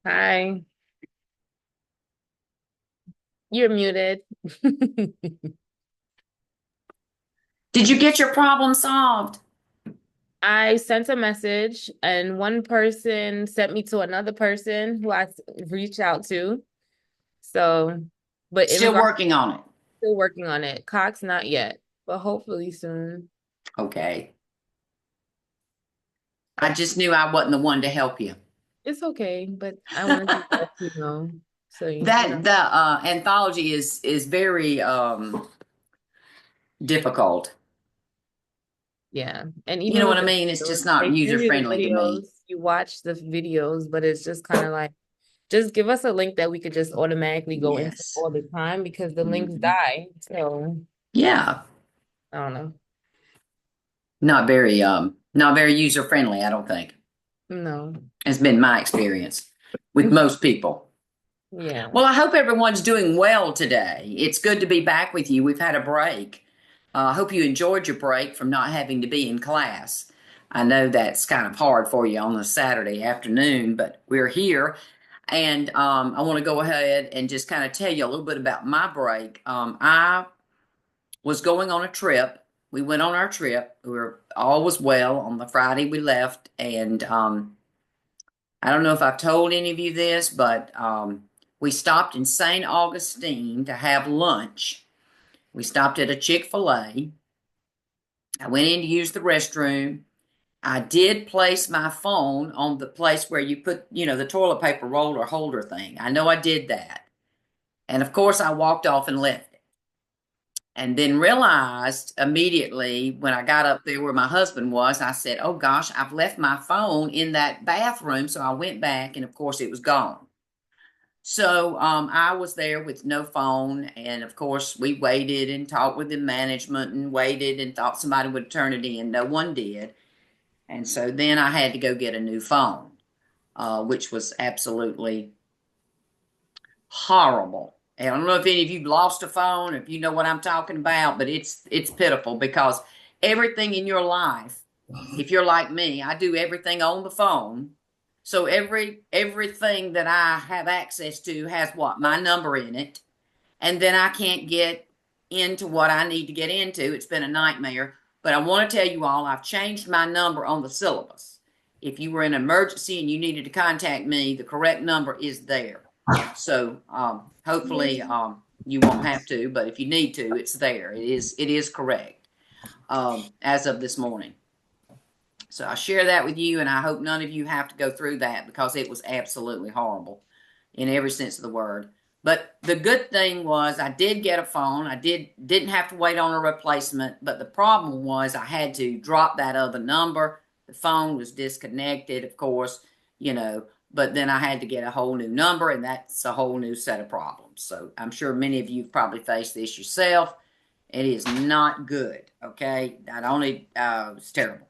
Hi, you're muted. Did you get your problem solved? I sent a message and one person sent me to another person who reached out to. So, but in Still regards, working on it. still working on it. Cox, not yet, but hopefully soon. Okay. I just knew I wasn't the one to help you. It's okay, but I wanted to let you know. So, you know, That the anthology is very difficult. yeah. And You even know with what I the mean? It's videos, just not they user send you the friendly to me. videos, you watch the videos, but it's just kind of like, just give us a link that we could just automatically go into Yes. all the time because the links Hmm. die. So Yeah. I don't know. Not very user friendly, I don't think. No. Has been my experience with most people. Yeah. Well, I hope everyone's doing well today. It's good to be back with you. We've had a break. I hope you enjoyed your break from not having to be in class. I know that's kind of hard for you on a Saturday afternoon, but we're here. And I want to go ahead and just kind of tell you a little bit about my break. I was going on a trip. We went on our trip. We were all was well. On the Friday we left, and I don't know if I've told any of you this, but we stopped in St. Augustine to have lunch. We stopped at a Chick-fil-A. I went in to use the restroom. I did place my phone on the place where you put, the toilet paper roller holder thing. I know I did that. And of course, I walked off and left it. And then realized immediately when I got up there where my husband was, I said, "Oh gosh, I've left my phone in that bathroom." So I went back, and of course, it was gone. So I was there with no phone, and of course we waited and talked with the management and waited and thought somebody would turn it in. No one did, and so then I had to go get a new phone, which was absolutely horrible. And I don't know if any of you lost a phone, if you know what I'm talking about, but it's pitiful because everything in your life, if you're like me, I do everything on the phone. So everything that I have access to has what? My number in it. And then I can't get into what I need to get into. It's been a nightmare. But I want to tell you all, I've changed my number on the syllabus. If you were in an emergency and you needed to contact me, the correct number is there. So hopefully you won't have to, but if you need to, it's there. It is correct as of this morning. So I share that with you, and I hope none of you have to go through that because it was absolutely horrible in every sense of the word. But the good thing was I did get a phone. I didn't have to wait on a replacement, but the problem was I had to drop that other number. The phone was disconnected, of course, but then I had to get a whole new number, and that's a whole new set of problems. So I'm sure many of you have probably faced this yourself. It is not good, okay? Not only it's terrible.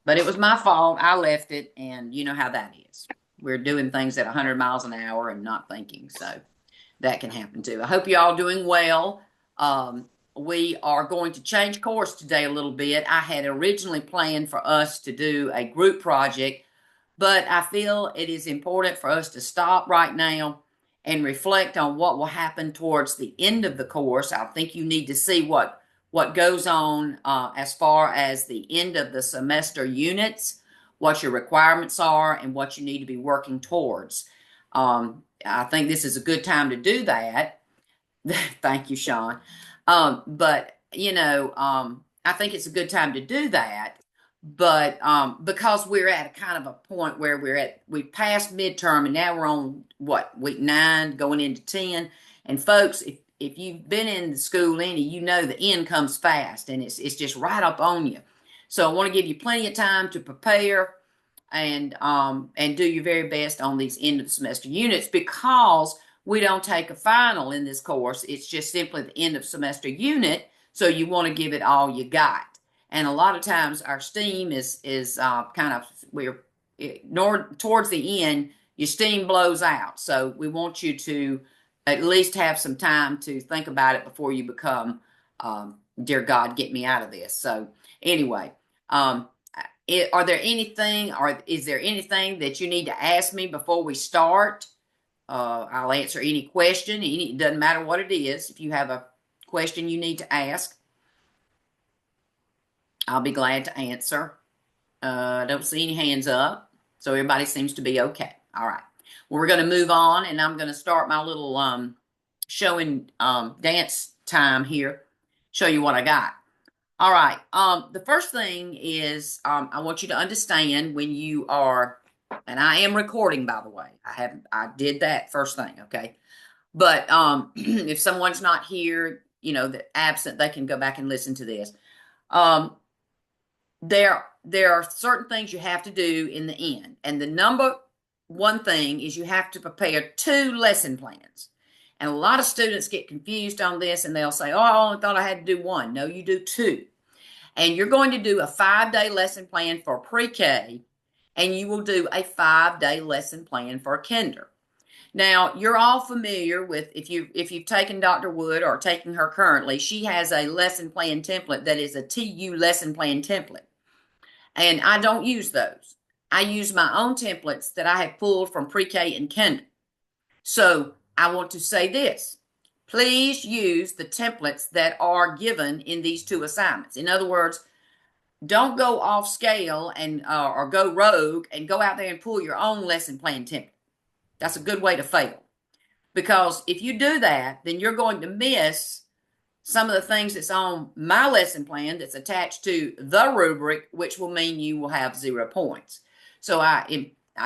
But it was my fault. I left it, and you know how that is. We're doing things at 100 miles an hour and not thinking, so that can happen too. I hope you all doing well. We are going to change course today a little bit. I had originally planned for us to do a group project, but I feel it is important for us to stop right now and reflect on what will happen towards the end of the course. I think you need to see what goes on as far as the end of the semester units, what your requirements are, and what you need to be working towards. I think this is a good time to do that. Thank you, Sean. But I think it's a good time to do that. But because we're at a kind of a point where we passed midterm and now we're on what, week 9 going into 10. And folks, if you've been in the school any, you know the end comes fast and it's just right up on you. So I want to give you plenty of time to prepare and do your very best on these end of the semester units because we don't take a final in this course. It's just simply the end of semester unit. So you want to give it all you got. And a lot of times our steam is kind of towards the end, your steam blows out. So we want you to at least have some time to think about it before you become, dear God, get me out of this. So anyway, um, Are there anything, or is there anything that you need to ask me before we start? I'll answer any question. It doesn't matter what it is. If you have a question you need to ask, I'll be glad to answer. I don't see any hands up, so everybody seems to be okay. All right. Well, we're going to move on, and I'm going to start my little showing dance time here. Show you what I got. All right. The first thing is I want you to understand when you are, and I am recording, by the way. I did that first thing, okay? But if someone's not here, that absent, they can go back and listen to this. Um, there are certain things you have to do in the end, and the number one thing is you have to prepare 2 lesson plans. And a lot of students get confused on this, and they'll say, "Oh, I only thought I had to do one." No, you do 2. And you're going to do a 5-day lesson plan for pre-K, and you will do a 5-day lesson plan for kinder. Now, you're all familiar with, if you've taken Dr. Wood or taking her currently, she has a lesson plan template that is a TU lesson plan template. And I don't use those. I use my own templates that I have pulled from pre-K and kinder. So I want to say this. Please use the templates that are given in these 2 assignments. In other words, don't go off scale and or go rogue and go out there and pull your own lesson plan template. That's a good way to fail. Because if you do that, then you're going to miss some of the things that's on my lesson plan that's attached to the rubric, which will mean you will have 0 points. So I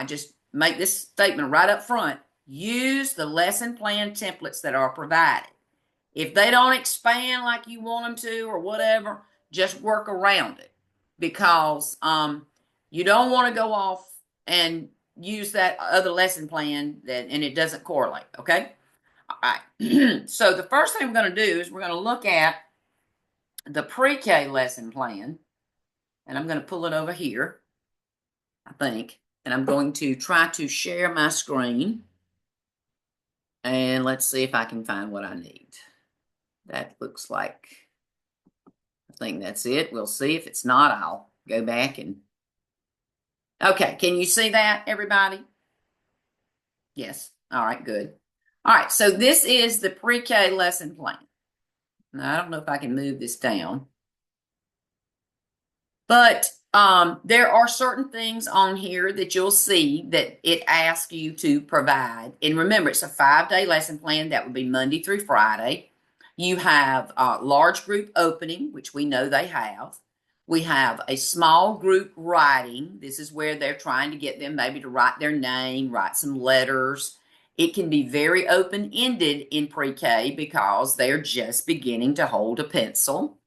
just make this statement right up front. Use the lesson plan templates that are provided. If they don't expand like you want them to or whatever, just work around it, because you don't want to go off and use that other lesson plan and it doesn't correlate, okay? All right. So the first thing we're going to do is we're going to look at the pre-K lesson plan, and I'm going to pull it over here, I think, and I'm going to try to share my screen, and let's see if I can find what I need. That looks like, I think that's it. We'll see. If it's not, I'll go back and, okay, can you see that, everybody? Yes. All right, good. All right, so this is the pre-K lesson plan. Now, I don't know if I can move this down, but there are certain things on here that you'll see that it asks you to provide. And remember, it's a 5-day lesson plan. That would be Monday through Friday. You have large group opening, which we know they have. We have a small group writing. This is where they're trying to get them maybe to write their name, write some letters. It can be very open-ended in pre-K because they're just beginning to hold a pencil.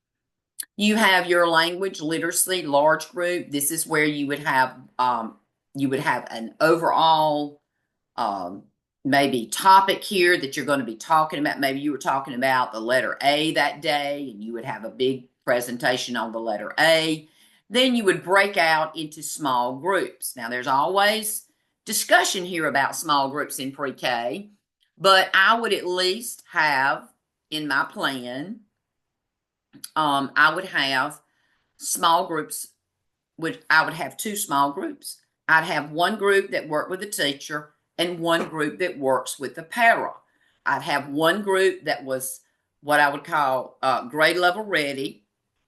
You have your language literacy large group. This is where you would have an overall maybe topic here that you're going to be talking about. Maybe you were talking about the letter A that day, and you would have a big presentation on the letter A. Then you would break out into small groups. Now, there's always discussion here about small groups in pre-K, but I would at least have in my plan, I would have small groups. I would have 2 small groups. I'd have one group that worked with the teacher and one group that works with the para. I'd have one group that was what I would call grade level ready.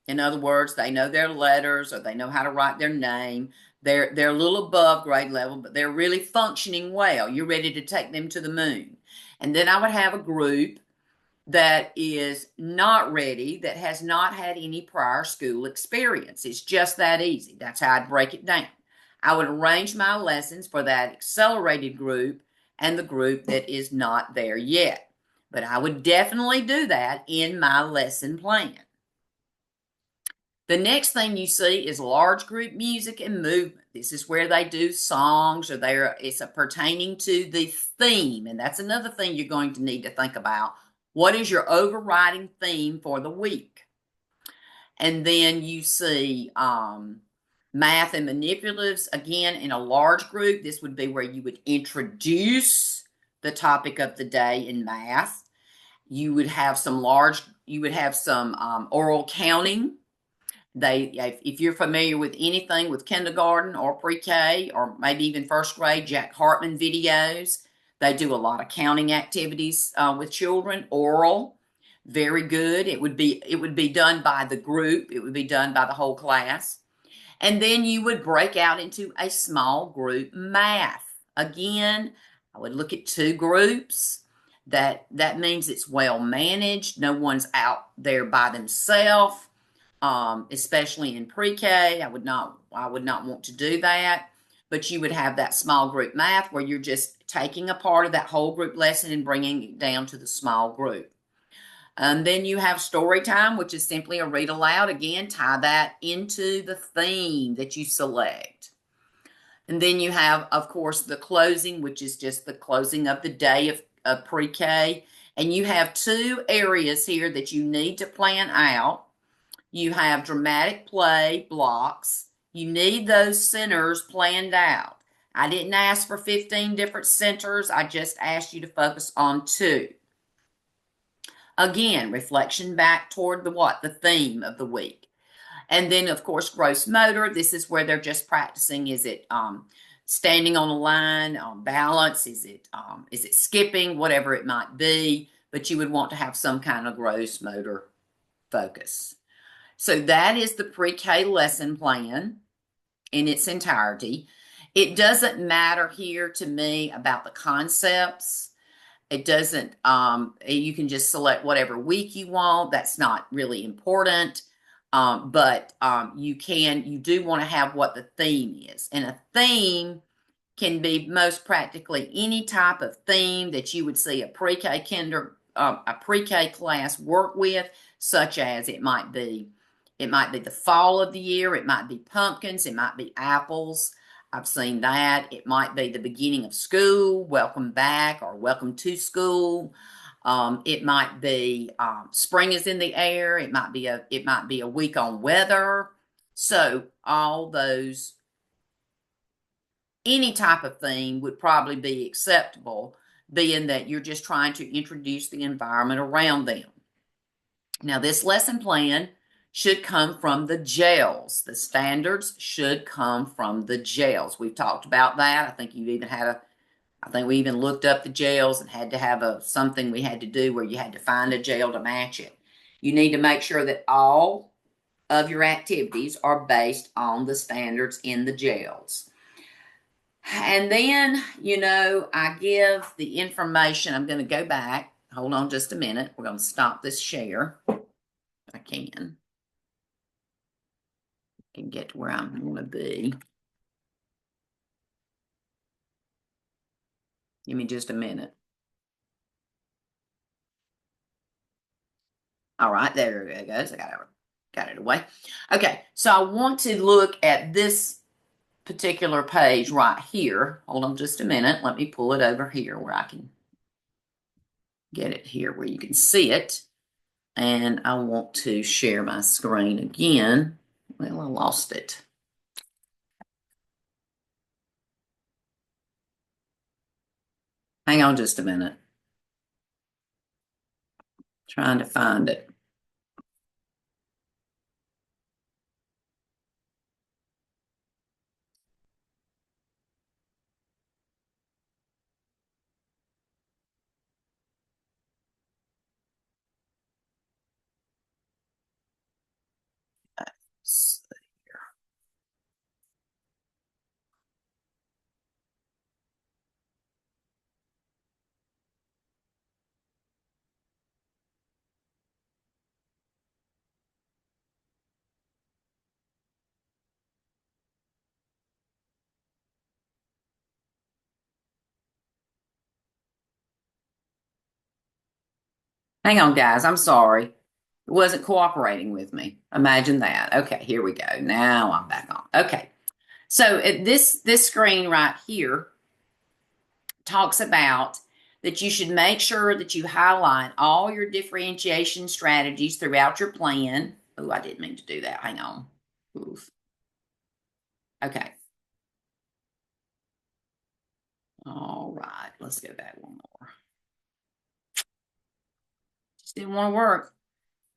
In other words, they know their letters or they know how to write their name. They're a little above grade level, but they're really functioning well. You're ready to take them to the moon. And then I would have a group that is not ready, that has not had any prior school experience. It's just that easy. That's how I'd break it down. I would arrange my lessons for that accelerated group and the group that is not there yet. But I would definitely do that in my lesson plan. The next thing you see is large group music and movement. This is where they do songs, or it's pertaining to the theme. And that's another thing you're going to need to think about. What is your overriding theme for the week? And then you see math and manipulatives. Again, in a large group, this would be where you would introduce the topic of the day in math. You would have some oral counting. If you're familiar with anything with kindergarten or pre-K or maybe even first grade, Jack Hartman videos, they do a lot of counting activities with children, oral, very good. It would be done by the group. It would be done by the whole class. And then you would break out into a small group math. Again, I would look at two groups. That means it's well managed. No one's out there by themselves, especially in pre-K. I would not want to do that. But you would have that small group math where you're just taking a part of that whole group lesson and bringing it down to the small group. And then you have story time, which is simply a read aloud. Again, tie that into the theme that you select. And then you have, of course, the closing, which is just the closing of the day of pre-K. And you have two areas here that you need to plan out. You have dramatic play blocks. You need those centers planned out. I didn't ask for 15 different centers. I just asked you to focus on two. Again, reflection back toward the what? The theme of the week. And then, of course, gross motor. This is where they're just practicing. Is it standing on a line, balance? Is it skipping? Whatever it might be. But you would want to have some kind of gross motor focus. So that is the pre-K lesson plan in its entirety. It doesn't matter here to me about the concepts. It doesn't, you can just select whatever week you want. That's not really important. But you do want to have what the theme is. And a theme can be most practically any type of theme that you would see a pre-K class work with, such as it might be the fall of the year, it might be pumpkins, it might be apples. I've seen that. It might be the beginning of school, welcome back or welcome to school. It might be spring is in the air. It might be a week on weather. So all those, any type of theme would probably be acceptable, being that you're just trying to introduce the environment around them. Now, this lesson plan should come from the jails. The standards should come from the jails. We've talked about that. I think we even looked up the jails and had to have something we had to do where you had to find a jail to match it. You need to make sure that all of your activities are based on the standards in the jails. And then, I give the information. I'm going to go back. Hold on just a minute. We're going to stop this share. I can get to where I'm going to be. Give me just a minute. All right, there it goes. I got it away. Okay, so I want to look at this particular page right here. Hold on just a minute. Let me pull it over here where I can get it here where you can see it. And I want to share my screen again. Well, I lost it. Hang on just a minute. Trying to find it. Hang on, guys. I'm sorry. It wasn't cooperating with me. Imagine that. Okay, here we go. Now I'm back on. Okay. So this screen right here talks about that you should make sure that you highlight all your differentiation strategies throughout your plan. Oh, I didn't mean to do that. Hang on. Oof. Okay. All right. Let's go back one more. Just didn't want to work.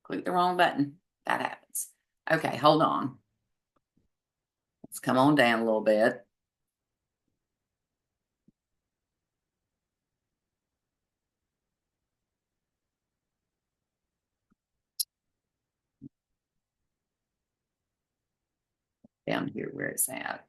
Click the wrong button. That happens. Okay, hold on. Let's come on down a little bit. Down here where it's at.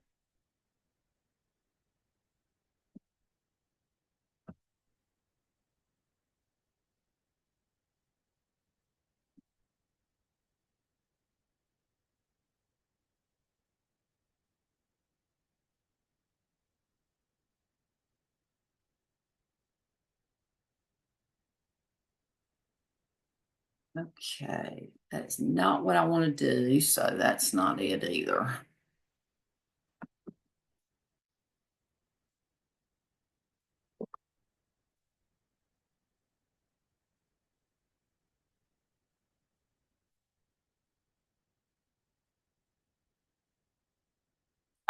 Okay, that's not what I want to do, so that's not it either.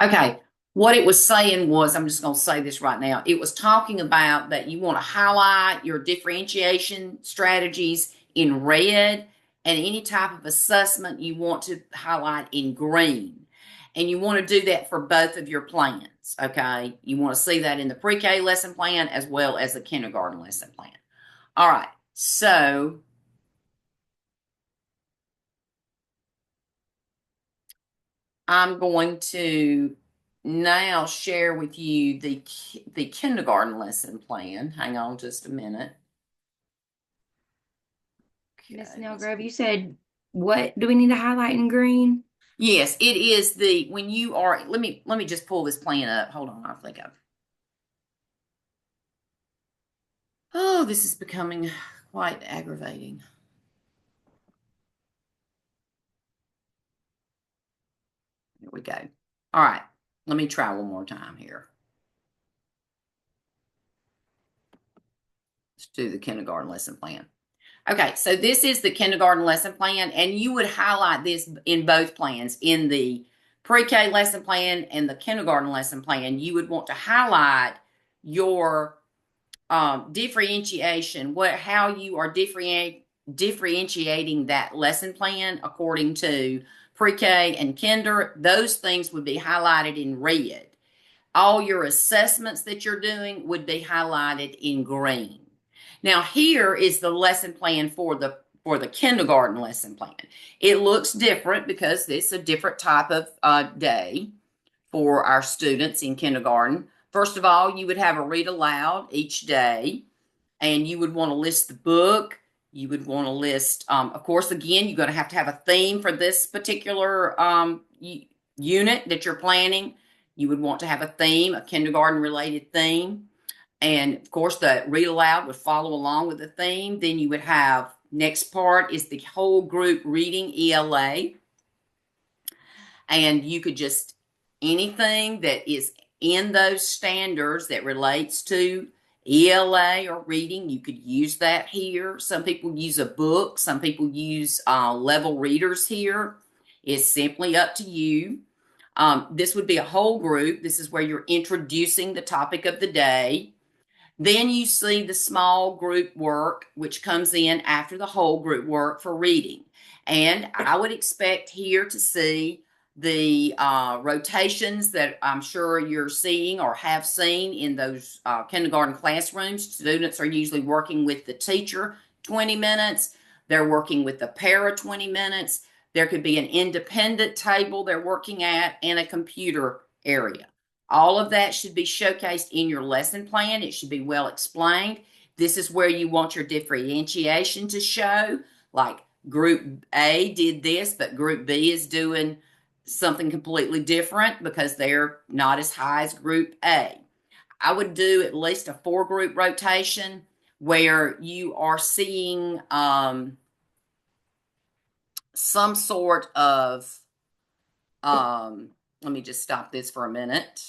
Okay, what it was saying was, I'm just going to say this right now. It was talking about that you want to highlight your differentiation strategies in red, and any type of assessment you want to highlight in green. And you want to do that for both of your plans, okay? You want to see that in the pre-K lesson plan as well as the kindergarten lesson plan. All right, so I'm going to now share with you the kindergarten lesson plan. Hang on just a minute. Miss Okay. Snellgrove, you said what do we need to highlight in green? Yes, it is the when you are let me just pull this plan up. Hold on, I think I've oh, this is becoming quite aggravating. Here we go. All right, let me try one more time here. Let's do the kindergarten lesson plan. Okay, so this is the kindergarten lesson plan, and you would highlight this in both plans. In the pre-K lesson plan and the kindergarten lesson plan, you would want to highlight your differentiation, how you are differentiating that lesson plan according to pre-K and kinder. Those things would be highlighted in red. All your assessments that you're doing would be highlighted in green. Now here is the lesson plan for the kindergarten lesson plan. It looks different because it's a different type of day for our students in kindergarten. First of all, you would have a read aloud each day, and you would want to list the book. You would want to list, of course, again, you're going to have a theme for this particular unit that you're planning. You would want to have a theme, a kindergarten related theme. And of course, the read aloud would follow along with the theme. Then you would have, next part is the whole group reading ELA. And you could just, anything that is in those standards that relates to ELA or reading, you could use that here. Some people use a book. Some people use level readers here. It's simply up to you. This would be a whole group. This is where you're introducing the topic of the day. Then you see the small group work, which comes in after the whole group work for reading. And I would expect here to see the rotations that I'm sure you're seeing or have seen in those kindergarten classrooms. Students are usually working with the teacher 20 minutes. They're working with the para 20 minutes. There could be an independent table they're working at and a computer area. All of that should be showcased in your lesson plan. It should be well explained. This is where you want your differentiation to show. Like group A did this, but group B is doing something completely different because they're not as high as group A. I would do at least a 4-group rotation where you are seeing some sort of, let me just stop this for a minute.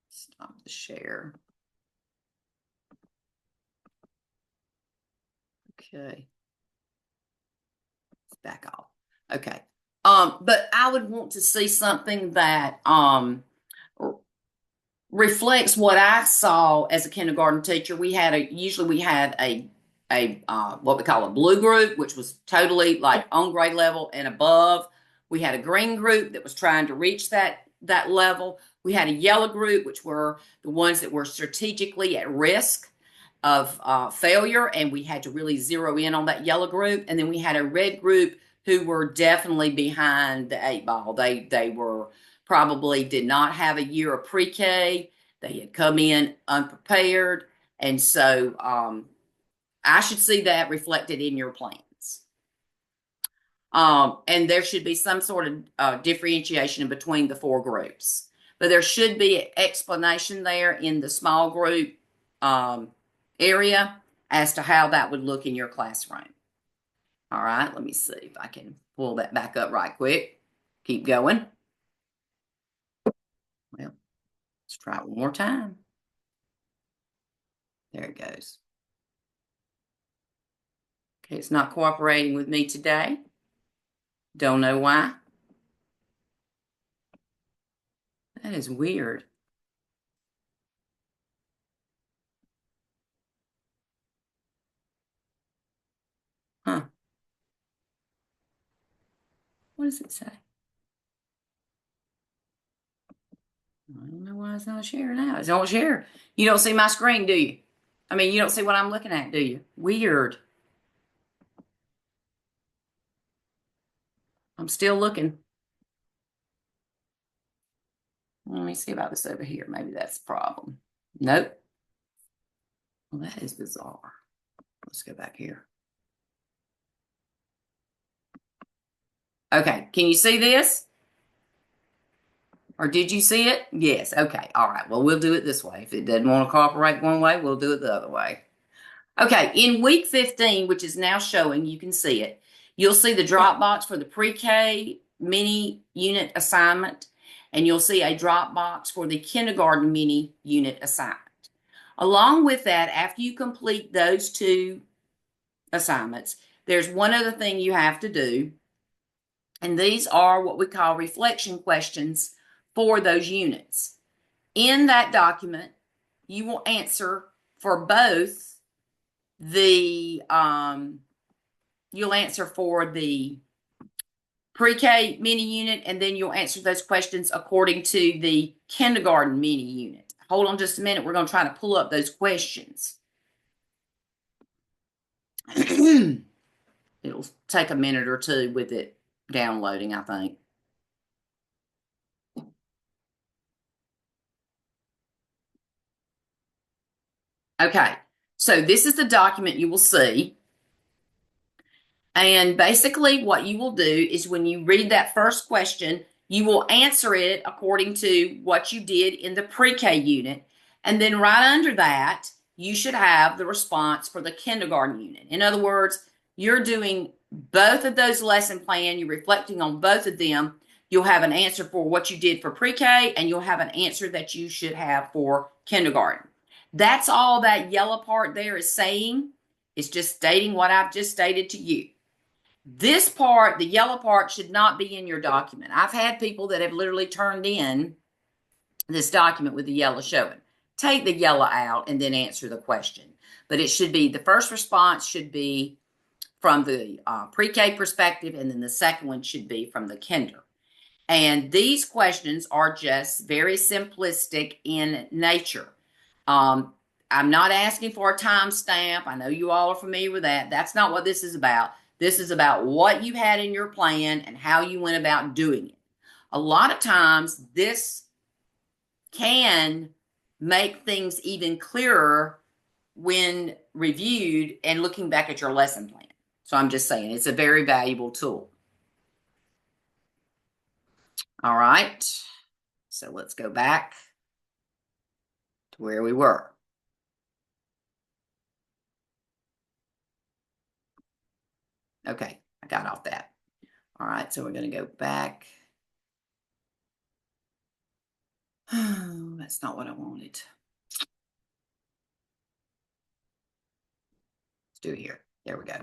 Stop the share. Okay. Let's back off. Okay. But I would want to see something that reflects what I saw as a kindergarten teacher. Usually we had a what we call a blue group, which was totally like on grade level and above. We had a green group that was trying to reach that level. We had a yellow group, which were the ones that were strategically at risk of failure, and we had to really zero in on that yellow group. And then we had a red group who were definitely behind the eight ball. They were probably did not have a year of pre-K. They had come in unprepared, and so I should see that reflected in your plans. And there should be some sort of differentiation between the four groups. But there should be an explanation there in the small group area as to how that would look in your classroom. All right, let me see if I can pull that back up right quick. Keep going. Well, let's try it one more time. There it goes. Okay, it's not cooperating with me today. Don't know why. That is weird. Huh. What does it say? I don't know why it's not sharing now. It's not share. You don't see my screen, do you? I mean, you don't see what I'm looking at, do you? Weird. I'm still looking. Let me see about this over here. Maybe that's the problem. Nope. Well, that is bizarre. Let's go back here. Okay, can you see this? Or did you see it? Yes, okay, all right. Well, we'll do it this way. If it doesn't want to cooperate one way, we'll do it the other way. Okay, in week 15, which is now showing, you can see it. You'll see the drop box for the pre-K mini unit assignment, and you'll see a drop box for the kindergarten mini unit assignment. Along with that, after you complete those two assignments, there's one other thing you have to do, and these are what we call reflection questions for those units. In that document, you will answer for both the, you'll answer for the pre-K mini unit, and then you'll answer those questions according to the kindergarten mini unit. Hold on just a minute. We're going to try to pull up those questions. It'll take a minute or two with it downloading, I think. Okay, so this is the document you will see. And basically what you will do is when you read that first question, you will answer it according to what you did in the pre-K unit. And then right under that, you should have the response for the kindergarten unit. In other words, you're doing both of those lesson plan, you're reflecting on both of them. You'll have an answer for what you did for pre-K, and you'll have an answer that you should have for kindergarten. That's all that yellow part there is saying. It's just stating what I've just stated to you. This part, the yellow part, should not be in your document. I've had people that have literally turned in this document with the yellow showing. Take the yellow out and then answer the question. But it should be, the first response should be from the pre-K perspective, and then the second one should be from the kinder. And these questions are just very simplistic in nature. I'm not asking for a timestamp. I know you all are familiar with that. That's not what this is about. This is about what you had in your plan and how you went about doing it. A lot of times, this can make things even clearer when reviewed and looking back at your lesson plan. So I'm just saying, it's a very valuable tool. All right, so let's go back to where we were. Okay, I got off that. All right, so we're going to go back. Oh, that's not what I wanted. Let's do it here. There we go.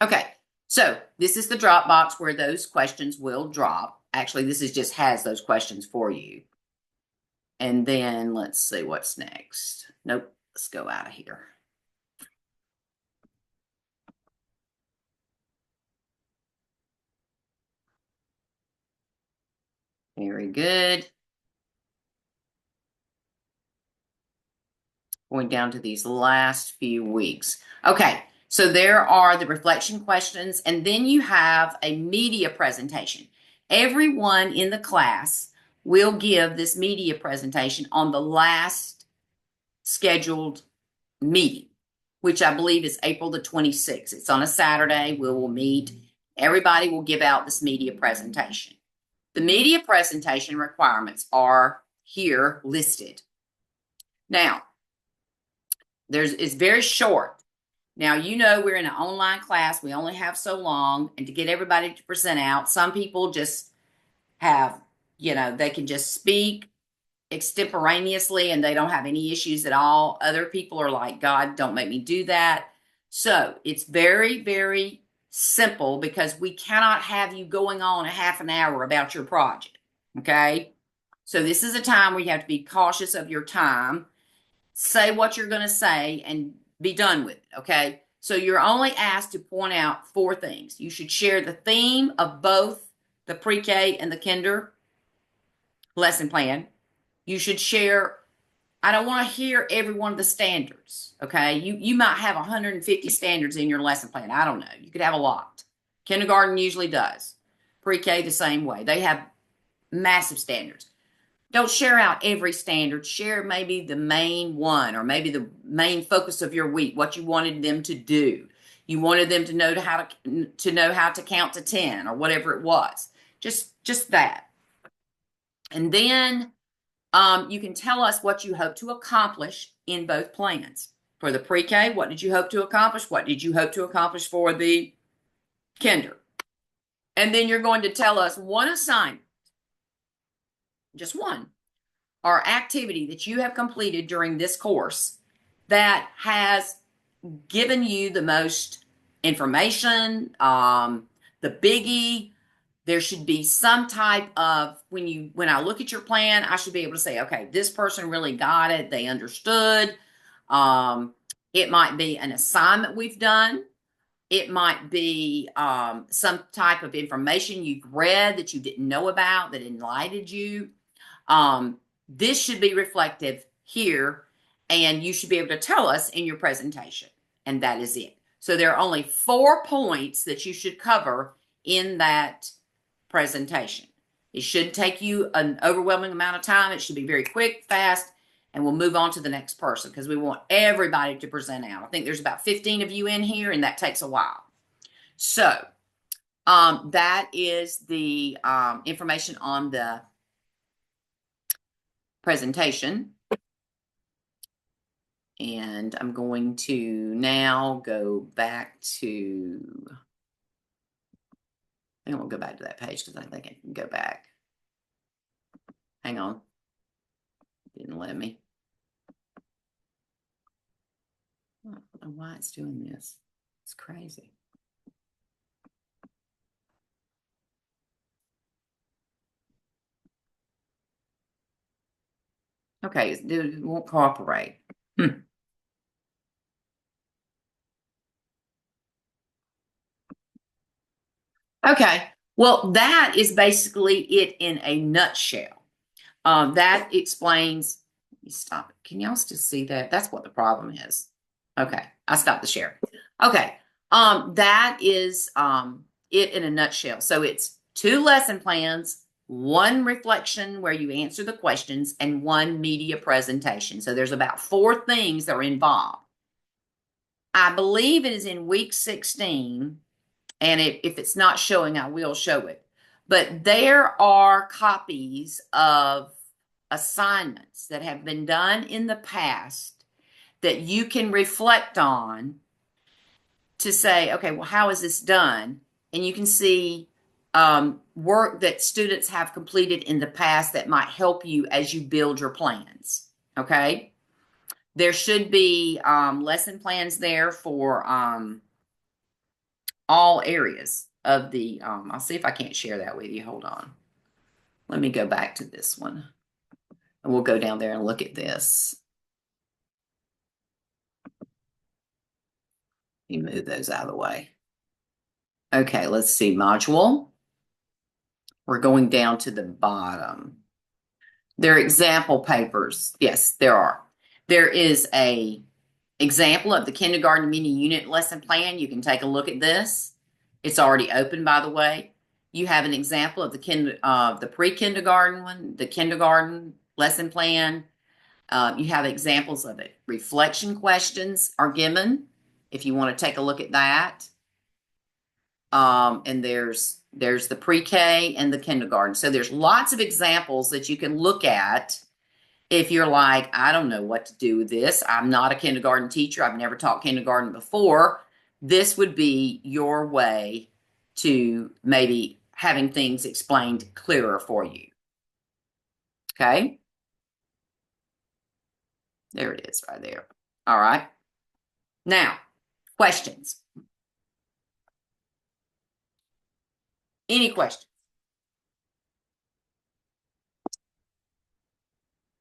Okay, so this is the drop box where those questions will drop. Actually, this is just has those questions for you. And then let's see what's next. Nope, let's go out of here. Very good. Going down to these last few weeks. Okay, so there are the reflection questions, and then you have a media presentation. Everyone in the class will give this media presentation on the last scheduled meeting, which I believe is April the 26th. It's on a Saturday. We will meet. Everybody will give out this media presentation. The media presentation requirements are here listed. Now, it's very short. Now, you know, we're in an online class. We only have so long. And to get everybody to present out, some people just have, they can just speak extemporaneously and they don't have any issues at all. Other people are like, God, don't make me do that. So it's very, very simple because we cannot have you going on a half an hour about your project. Okay. So this is a time where you have to be cautious of your time. Say what you're going to say and be done with it. Okay. So you're only asked to point out 4 things. You should share the theme of both the pre-K and the kinder lesson plan. You should share, I don't want to hear every one of the standards, okay? You might have 150 standards in your lesson plan. I don't know. You could have a lot. Kindergarten usually does. Pre-K the same way. They have massive standards. Don't share out every standard. Share maybe the main one or maybe the main focus of your week, what you wanted them to do. You wanted them to know how to count to 10 or whatever it was. Just that. And then you can tell us what you hope to accomplish in both plans. For the pre-K, what did you hope to accomplish? What did you hope to accomplish for the kinder? And then you're going to tell us one assignment, just one, or activity that you have completed during this course that has given you the most information, the biggie. There should be some type of, when I look at your plan, I should be able to say, okay, this person really got it. They understood. It might be an assignment we've done. It might be some type of information you've read that you didn't know about that enlightened you. This should be reflective here, and you should be able to tell us in your presentation, and that is it. So there are only 4 points that you should cover in that presentation. It should take you an overwhelming amount of time. It should be very quick, fast, and we'll move on to the next person because we want everybody to present out. I think there's about 15 of you in here, and that takes a while. So that is the information on the presentation. And I'm going to now go back to, I think we'll go back to that page because I think I can go back. Hang on. Didn't let me. I don't know why it's doing this. It's crazy. Okay, it won't cooperate. Okay, well, that is basically it in a nutshell. That explains, let me stop it. Can y'all still see that? That's what the problem is. Okay, I stopped the share. Okay, that is it in a nutshell. So it's 2 lesson plans, 1 reflection where you answer the questions, and 1 media presentation. So there's about 4 things that are involved. I believe it is in week 16, and if it's not showing, I will show it. But there are copies of assignments that have been done in the past that you can reflect on to say, okay, well, how is this done? And you can see work that students have completed in the past that might help you as you build your plans. Okay. There should be lesson plans there for all areas of the, I'll see if I can't share that with you. Hold on. Let me go back to this one. And we'll go down there and look at this. Let me move those out of the way. Okay, let's see. Module. We're going down to the bottom. There are example papers. Yes, there are. There is a example of the kindergarten mini unit lesson plan. You can take a look at this. It's already open, by the way. You have an example of the pre-kindergarten one, the kindergarten lesson plan. You have examples of it. Reflection questions are given if you want to take a look at that. And there's the pre-K and the kindergarten. So there's lots of examples that you can look at if you're like, I don't know what to do with this. I'm not a kindergarten teacher. I've never taught kindergarten before. This would be your way to maybe having things explained clearer for you. Okay. There it is right there. All right. Now, questions. Any questions?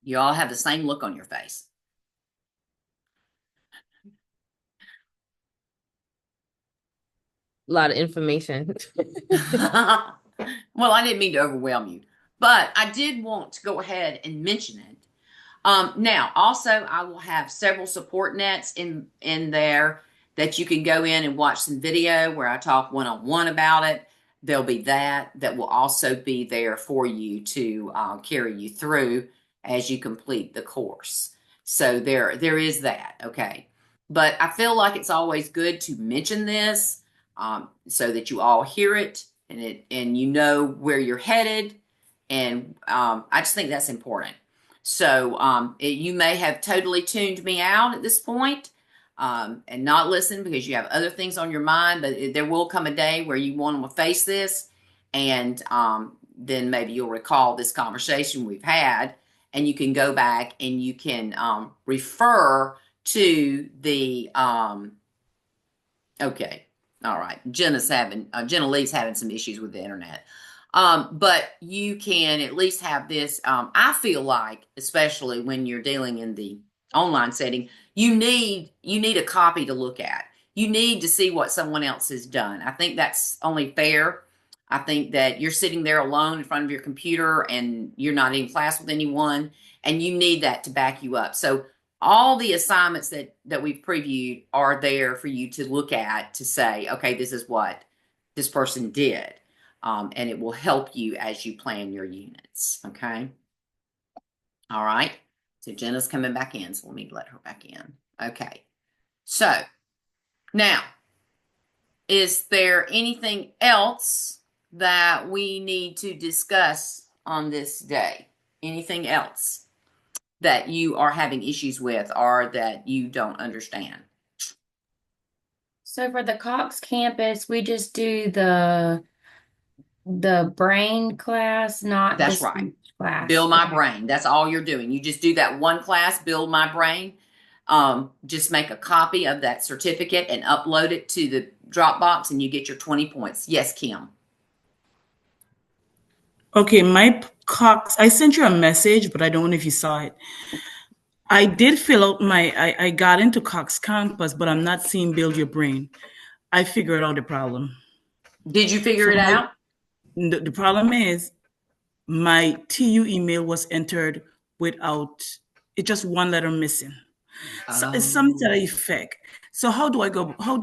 You all have the same look on your face. A lot of information. Well, I didn't mean to overwhelm you, but I did want to go ahead and mention it. Now, also, I will have several support nets in there that you can go in and watch some video where I talk one-on-one about it. There'll be that will also be there for you to carry you through as you complete the course. So there is that, okay. But I feel like it's always good to mention this so that you all hear it and you know where you're headed. And I just think that's important. So you may have totally tuned me out at this point and not listen because you have other things on your mind, but there will come a day where you want to face this, and then maybe you'll recall this conversation we've had, and you can go back and you can refer to the okay. All right. Jenna Lee's having some issues with the internet. But you can at least have this. I feel like, especially when you're dealing in the online setting, you need a copy to look at. You need to see what someone else has done. I think that's only fair. I think that you're sitting there alone in front of your computer and you're not in class with anyone, and you need that to back you up. So all the assignments that we've previewed are there for you to look at to say, okay, this is what this person did. And it will help you as you plan your units, okay? All right. So Jenna's coming back in, so let me let her back in. Okay. So now, is there anything else that we need to discuss on this day? Anything else that you are having issues with or that you don't understand? So for the Cox campus, we just do the brain class, not the That's right. speech class. Build My Okay. Brain. That's all you're doing. You just do that one class, Build My Brain. Just make a copy of that certificate and upload it to the Dropbox, and you get your 20 points. Yes, Kim. Okay, my Cox, I sent you a message, but I don't know if you saw it. I did fill out I got into Cox Campus, but I'm not seeing Build Your Brain. I figured out the problem. Did you figure So it out? the problem is my TU email was entered without, it's just one letter missing. So it's something to that effect. So how do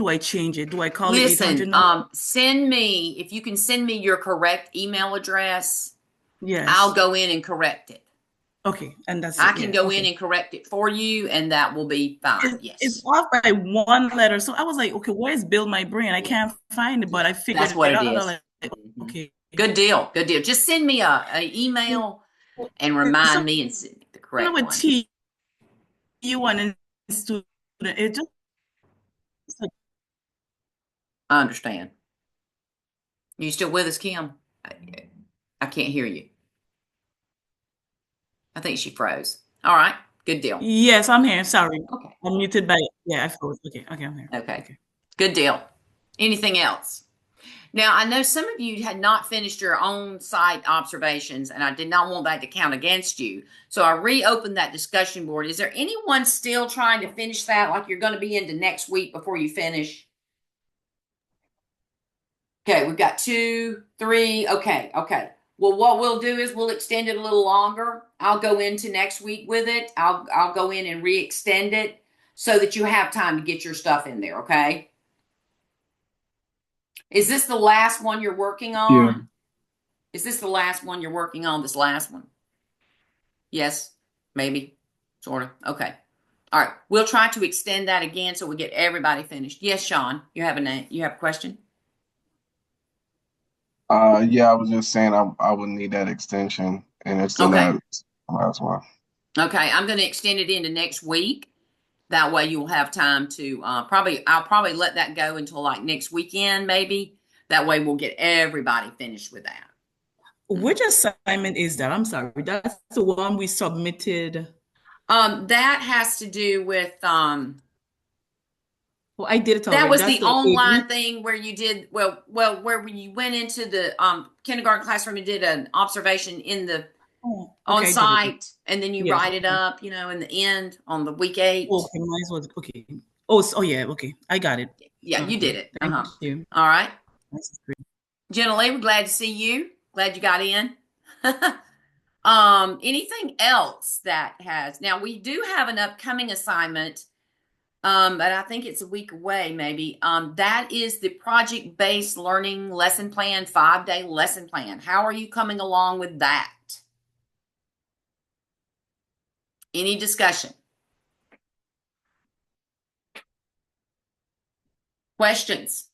I change it? Do I call the 800 Listen, number? send me, if you can send me your correct email address, Yes. I'll go in and correct it. Okay, and that's I it. can Yeah, go okay. in and correct it for you, and that will be fine. Yes. It's off by one letter. So I was like, okay, where's Build My Brain? I can't find it, but I figured That's what it it out. is. Like, Mhm. okay. Good deal. Good deal. Just send me a email and remind me and send me the correct With one. TU and student, it just like, I understand. You still with us, Kim? I can't hear you. I think she froze. All right. Good deal. yes, I'm here. Sorry. Okay. I'm muted by, yeah, I froze. Okay, I'm here. Okay. Good deal. Anything else? Now, I know some of you had not finished your own site observations, and I did not want that to count against you. So I reopened that discussion board. Is there anyone still trying to finish that, like you're going to be into next week before you finish? Okay, we've got 2, 3. Okay. Well, what we'll do is we'll extend it a little longer. I'll go into next week with it. I'll go in and re-extend it so that you have time to get your stuff in there, okay? Is this the last one you're working Yeah. on? Is this the last one you're working on, this last one? Yes, maybe, sort of. Okay. All right. We'll try to extend that again so we get everybody finished. Yes, Sean, you have a question? Yeah, I was just saying I would need that extension, and it's the Okay. last one. Okay. I'm going to extend it into next week. That way you'll have time to I'll probably let that go until like next weekend, maybe. That way we'll get everybody finished with that. Which assignment is that? I'm sorry. That's the one we submitted. That has to do with Well, I did it that already. was That's the the online thing where you did where you went into the kindergarten classroom and did an observation in the oh, on okay, I did it. site, and then you Yes. write it up, in the end on the week 8. Okay, mine was okay. Oh, yeah, okay. I got it. Yeah, you did it. Thank you. All right. That's great. Jenna Lee, we're glad to see you. Glad you got in. Anything else that has now we do have an upcoming assignment, but I think it's a week away, maybe. That is the project-based learning lesson plan, 5-day lesson plan. How are you coming along with that? Any discussion? Questions?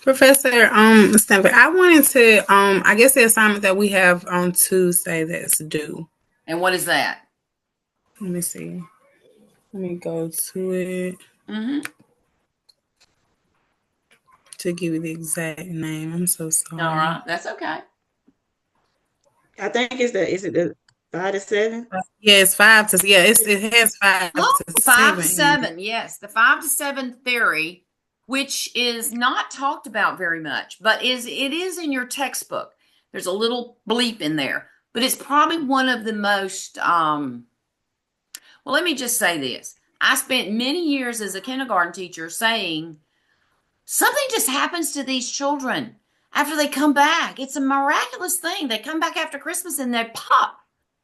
Professor Stanford, I wanted to I guess the assignment that we have on Tuesday that's due. And what is that? Let me see. Let me go to it to give you the exact name. I'm so sorry. All right, that's okay. I think is it the 5 to 7? Yeah, it's 5 to it has 5 to 5 to 7. 7, yes, the 5 to 7 theory, which is not talked about very much, but it is in your textbook. There's a little bleep in there, but it's probably one of the most well, let me just say this. I spent many years as a kindergarten teacher saying something just happens to these children after they come back. It's a miraculous thing. They come back after Christmas and they pop.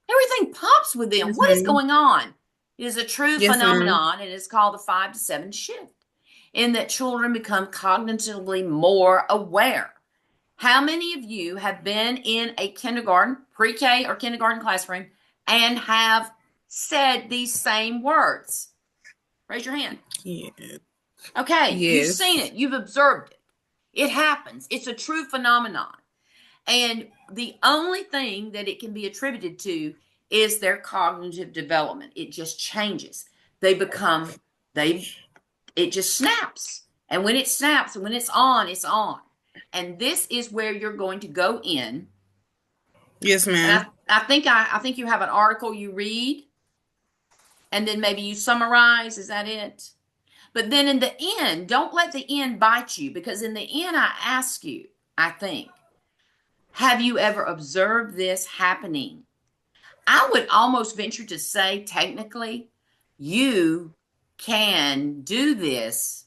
Everything pops with them. Yes, What is ma'am. going on? It is a true Yes, ma'am. phenomenon, and it's called the 5 to 7 shift, in that children become cognitively more aware. How many of you have been in a kindergarten, pre-K or kindergarten classroom and have said these same words? Raise your hand. Yeah. Okay, you've Yes. seen it. You've observed it. It happens. It's a true phenomenon. And the only thing that it can be attributed to is their cognitive development. It just changes. It just snaps. And when it snaps, and when it's on, it's on. And this is where you're going to go in. Yes, ma'am. I think you have an article you read, and then maybe you summarize. Is that it? But then in the end, don't let the end bite you, because in the end, I ask you, I think, have you ever observed this happening? I would almost venture to say, technically, you can do this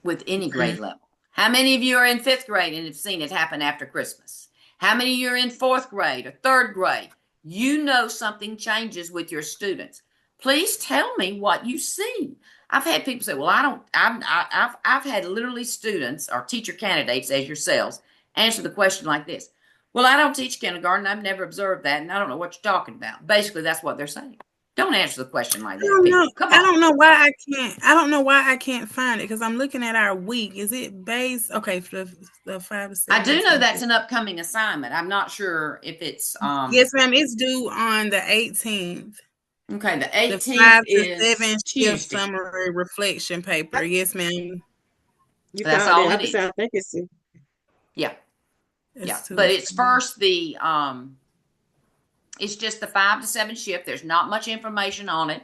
with any grade level. How many of you are in 5th grade and have seen it happen after Christmas? How many of you are in 4th grade or 3rd grade? You know something changes with your students. Please tell me what you see. I've had people say, well, I've had literally students or teacher candidates as yourselves answer the question like this. Well, I don't teach kindergarten. I've never observed that, and I don't know what you're talking about. Basically, that's what they're saying. Don't answer the question like that. People. Come on. I don't know why I can't. I don't know why I can't find it, because I'm looking at our week. Is it based? Okay, for the 5 to 7. I do know that's an upcoming assignment. I'm not sure if it's Yes, ma'am. It's due on the 18th. okay. The The 18th 5 to is 7 shift Tuesday. summary reflection paper. Yes, ma'am. You That's found all it. it is. I think it's Yeah, It's but it's first the it's just the 5 to 7 shift. There's not much information on it.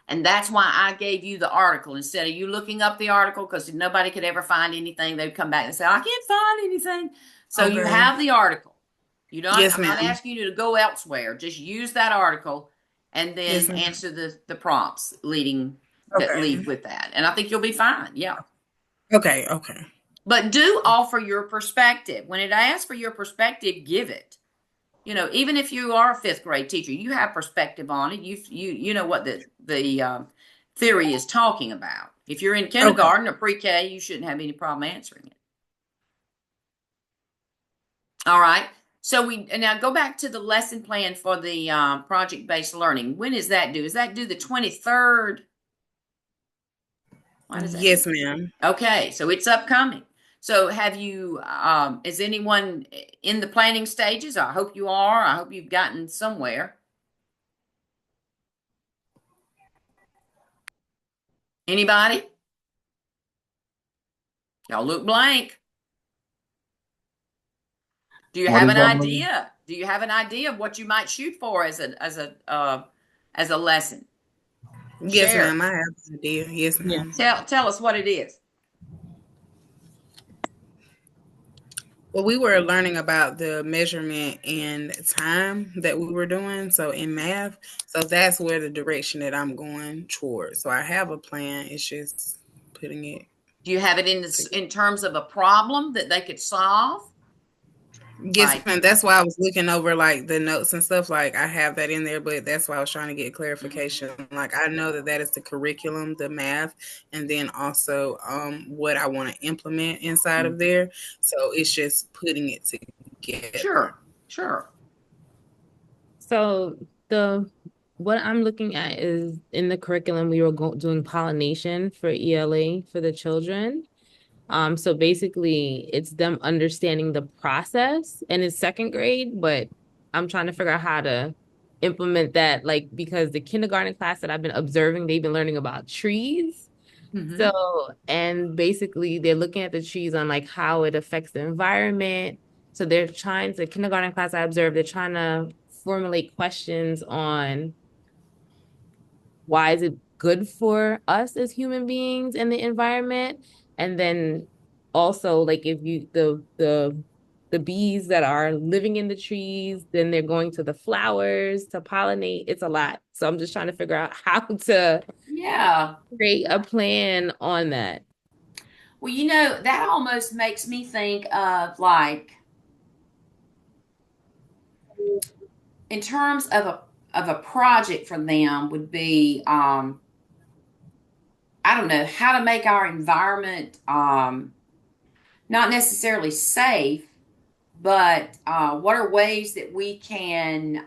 And that's why I gave you the article instead of you looking up the article, because nobody could ever find anything. They'd come back and say, I can't find anything. So you Okay. have the article. I'm not ma'am. asking you to go elsewhere. Just use that article and then Yes, ma'am. answer the prompts that lead with that. And I think you'll be fine. Yeah. Okay. But do offer your perspective. When it asks for your perspective, give it. You know, even if you are a fifth grade teacher, you have perspective on it. You know what the theory is talking about. If you're in kindergarten or pre-K, you shouldn't have any problem answering it. All right. So we now go back to the lesson plan for the project-based learning. When is that due? Is that due the 23rd? Why does that Yes, ma'am. Okay, so it's upcoming. So have you, is anyone in the planning stages? I hope you are. I hope you've gotten somewhere. Anybody? Y'all look blank. Do you What have is an that, Maria? idea? Do you have an idea of what you might shoot for as a lesson? Yes, Share. ma'am. I have an idea. Yes, ma'am. Tell us what it is. Well, we were learning about the measurement and time that we were doing. So in math, so that's where the direction that I'm going towards. So I have a plan. It's just putting it. Do you have it in terms of a problem that they could solve? Yes, Like, ma'am. That's why I was looking over like the notes and stuff. Like I have that in there, but that's why I was trying to get clarification. Like I know that is the curriculum, the math, and then also what I want to implement inside of there. So it's just putting it together. Sure. So what I'm looking at is in the curriculum, we were doing pollination for ELA for the children. So basically it's them understanding the process, and it's second grade, but I'm trying to figure out how to implement that, like, because the kindergarten class that I've been observing, they've been learning about trees. So, and basically they're looking at the trees on like how it affects the environment. So they're trying to, kindergarten class I observed, they're trying to formulate questions on why is it good for us as human beings and the environment, and then also like if you the bees that are living in the trees, then they're going to the flowers to pollinate. It's a lot, so I'm just trying to figure out how to create a plan on that. Well, you know, that almost makes me think of like, in terms of a project for them would be, I don't know, how to make our environment not necessarily safe, but what are ways that we can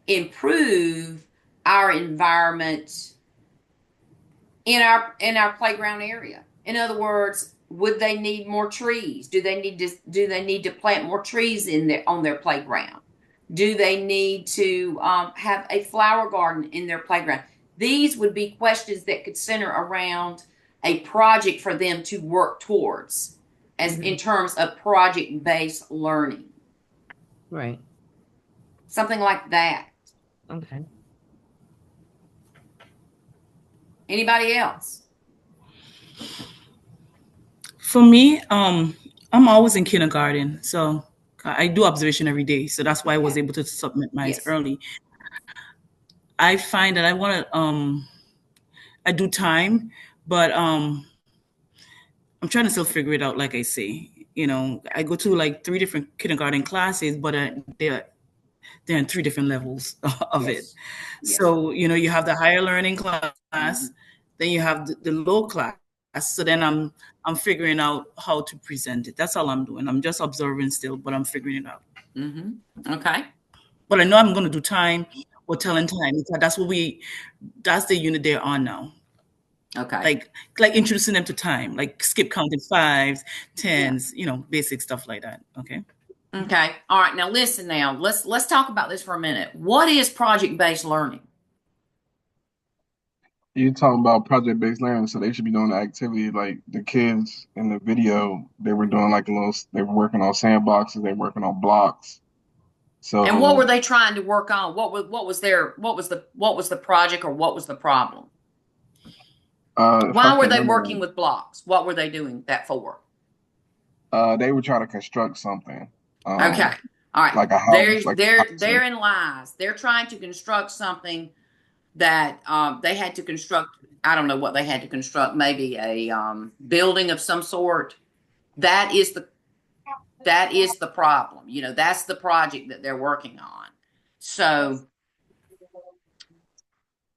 improve our environment in our playground area. In other words, would they need more trees? Do they need to plant more trees on their playground? Do they need to have a flower garden in their playground? These would be questions that could center around a project for them to work towards, as in terms of project-based learning. Right. Something like that. Okay. Anybody else? For me, I'm always in kindergarten, so I do observation every day. So that's why I was able to submit mine early. I find that I do time, but I'm trying to still figure it out. Like I say, you know, I go to like 3 different kindergarten classes, but they're in 3 different levels of it. So, you know, you have the higher learning class, then you have the low class. So then I'm figuring out how to present it. That's all I'm doing. I'm just observing still, but I'm figuring it out. Okay. But I know I'm going to do time or telling time. That's the unit they're on now. Okay. Like introducing them to time, like skip counting 5s, 10s, you know, basic stuff like that. Okay. Okay. All right. Now listen. Now let's talk about this for a minute. What is project-based learning? You're talking about project-based learning, so they should be doing the activity like the kids in the video. They were doing like they were working on sandboxes, they were working on blocks. So, and what were they trying to work on? What was the project, or what was the problem? Why were they working with blocks? What were they doing that for? They were trying to construct something. Okay. All right. Like a house. Therein lies. They're trying to construct something that they had to construct. I don't know what they had to construct. Maybe a building of some sort. That is the problem. You know, that's the project that they're working on. So So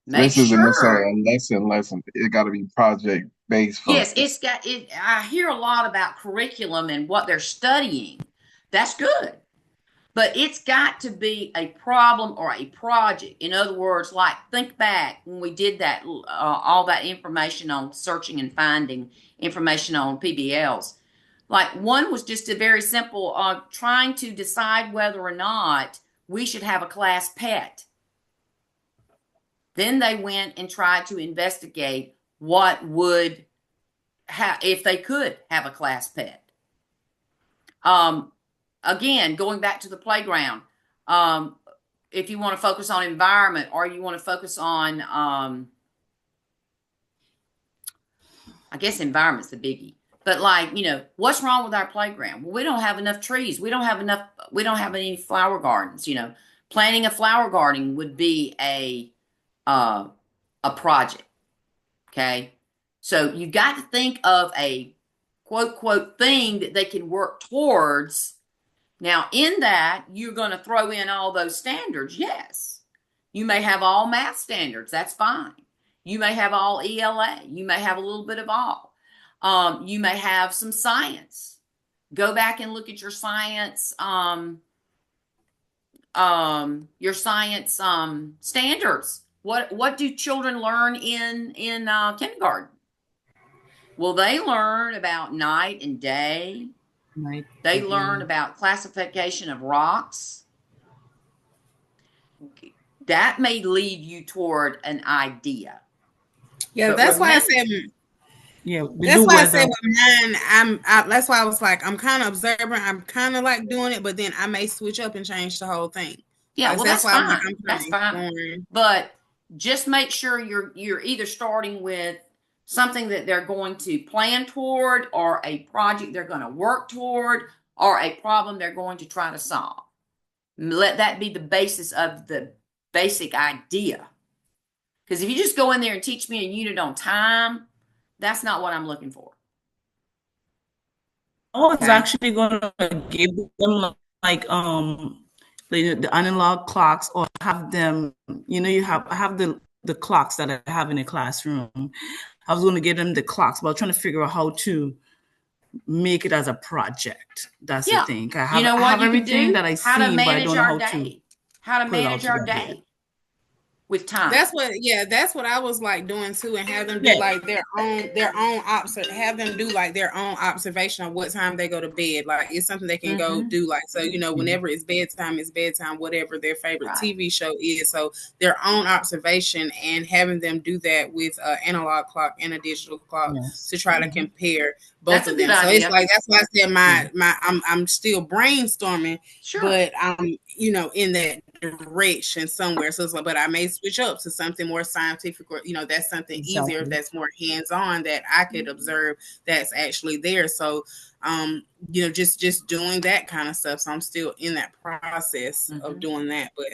make this isn't sure. necessarily a lesson. It got to be project based Yes, focused. it's got it. I hear a lot about curriculum and what they're studying. That's good. But it's got to be a problem or a project. In other words, like think back when we did that, all that information on searching and finding information on PBLs. Like one was just a very simple trying to decide whether or not we should have a class pet. Then they went and tried to investigate what would if they could have a class pet. Um, Again, going back to the playground, um, if you want to focus on environment or you want to focus on, I guess environment's the biggie. But like, you know, what's wrong with our playground? Well, we don't have enough trees. We don't have any flower gardens, you know. Planting a flower garden would be uh, a project. Okay. So you got to think of a quote thing that they can work towards. Now, in that, you're going to throw in all those standards. Yes. You may have all math standards. That's fine. You may have all ELA. You may have a little bit of all. You may have some science. Go back and look at your science standards. What do children learn in kindergarten? Well, they learn about night and day. They learn about classification of rocks. That may lead you toward an idea. Yeah, But that's why I remember, said. Yeah, we That's do why I weather. said with mine, that's why I was like, I'm kind of observant. I'm kind of like doing it, but then I may switch up and change the whole thing. yeah, Like well, that's that's why I'm like, fine. I'm kind That's of fine. exploring. But just make sure you're either starting with something that they're going to plan toward, or a project they're going to work toward, or a problem they're going to try to solve. Let that be the basis of the basic idea. Because if you just go in there and teach me a unit on time, that's not what I'm looking for. I was Okay. actually gonna give them like the analog clocks, or have them, I have the clocks that I have in the classroom. I was gonna give them the clocks, but I was trying to figure out how to make it as a project. That's the Yeah. thing. You know I what have you could everything do? that I How to seen, but I manage don't know our how to day. How to put it all manage our together. day with time. That's what I was like doing too, and have them do Yeah. like have them do like their own observation of what time they go to bed. Like it's something they can go do. Like so, whenever it's bedtime, whatever their favorite Right. TV show is. So their own observation, and having them do that with an analog clock and a digital clock to Yes. try to compare both That's a of good them. So it's idea. like that's why I said I'm still brainstorming, Sure. but I'm in that direction somewhere. So it's like, but I may switch up to something more scientific, or that's something easier, Exactly. that's more hands-on, that I could observe, that's actually there. So just doing that kind of stuff. So I'm still in that process of doing that, but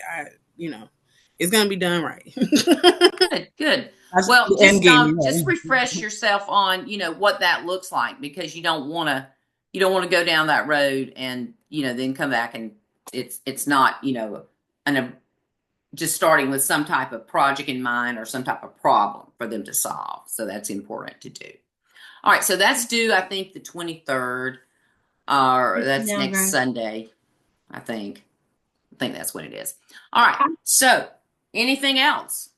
it's gonna be done right. Good, good. That's Well, the end game. just refresh yourself on, what that looks like, because you don't want to go down that road and, then come back and it's not, an just starting with some type of project in mind or some type of problem for them to solve. So that's important to do. All right, so that's due, I think, the 23rd, or that's Yeah, next guys. Sunday, I think. I think that's when it is. All right, so anything else?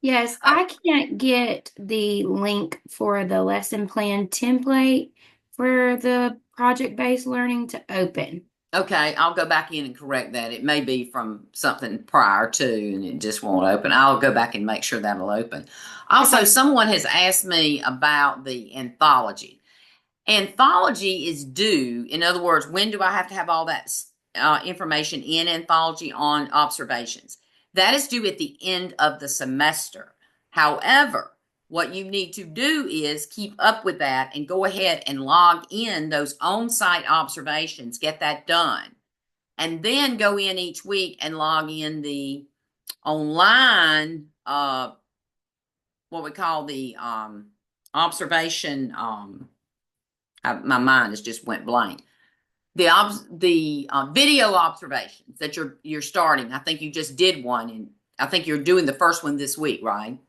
Yes, I can't get the link for the lesson plan template for the project-based learning to open. Okay, I'll go back in and correct that. It may be from something prior to, and it just won't open. I'll go back and make sure that'll open. Also, Okay. someone has asked me about the anthology. Anthology is due. In other words, when do I have to have all that information in anthology on observations? That is due at the end of the semester. However, what you need to do is keep up with that and go ahead and log in those on-site observations, get that done, and then go in each week and log in the online, what we call the observation My mind has just went blank. The video observations that you're starting. I think you just did one, and I think you're doing the first one this week, right?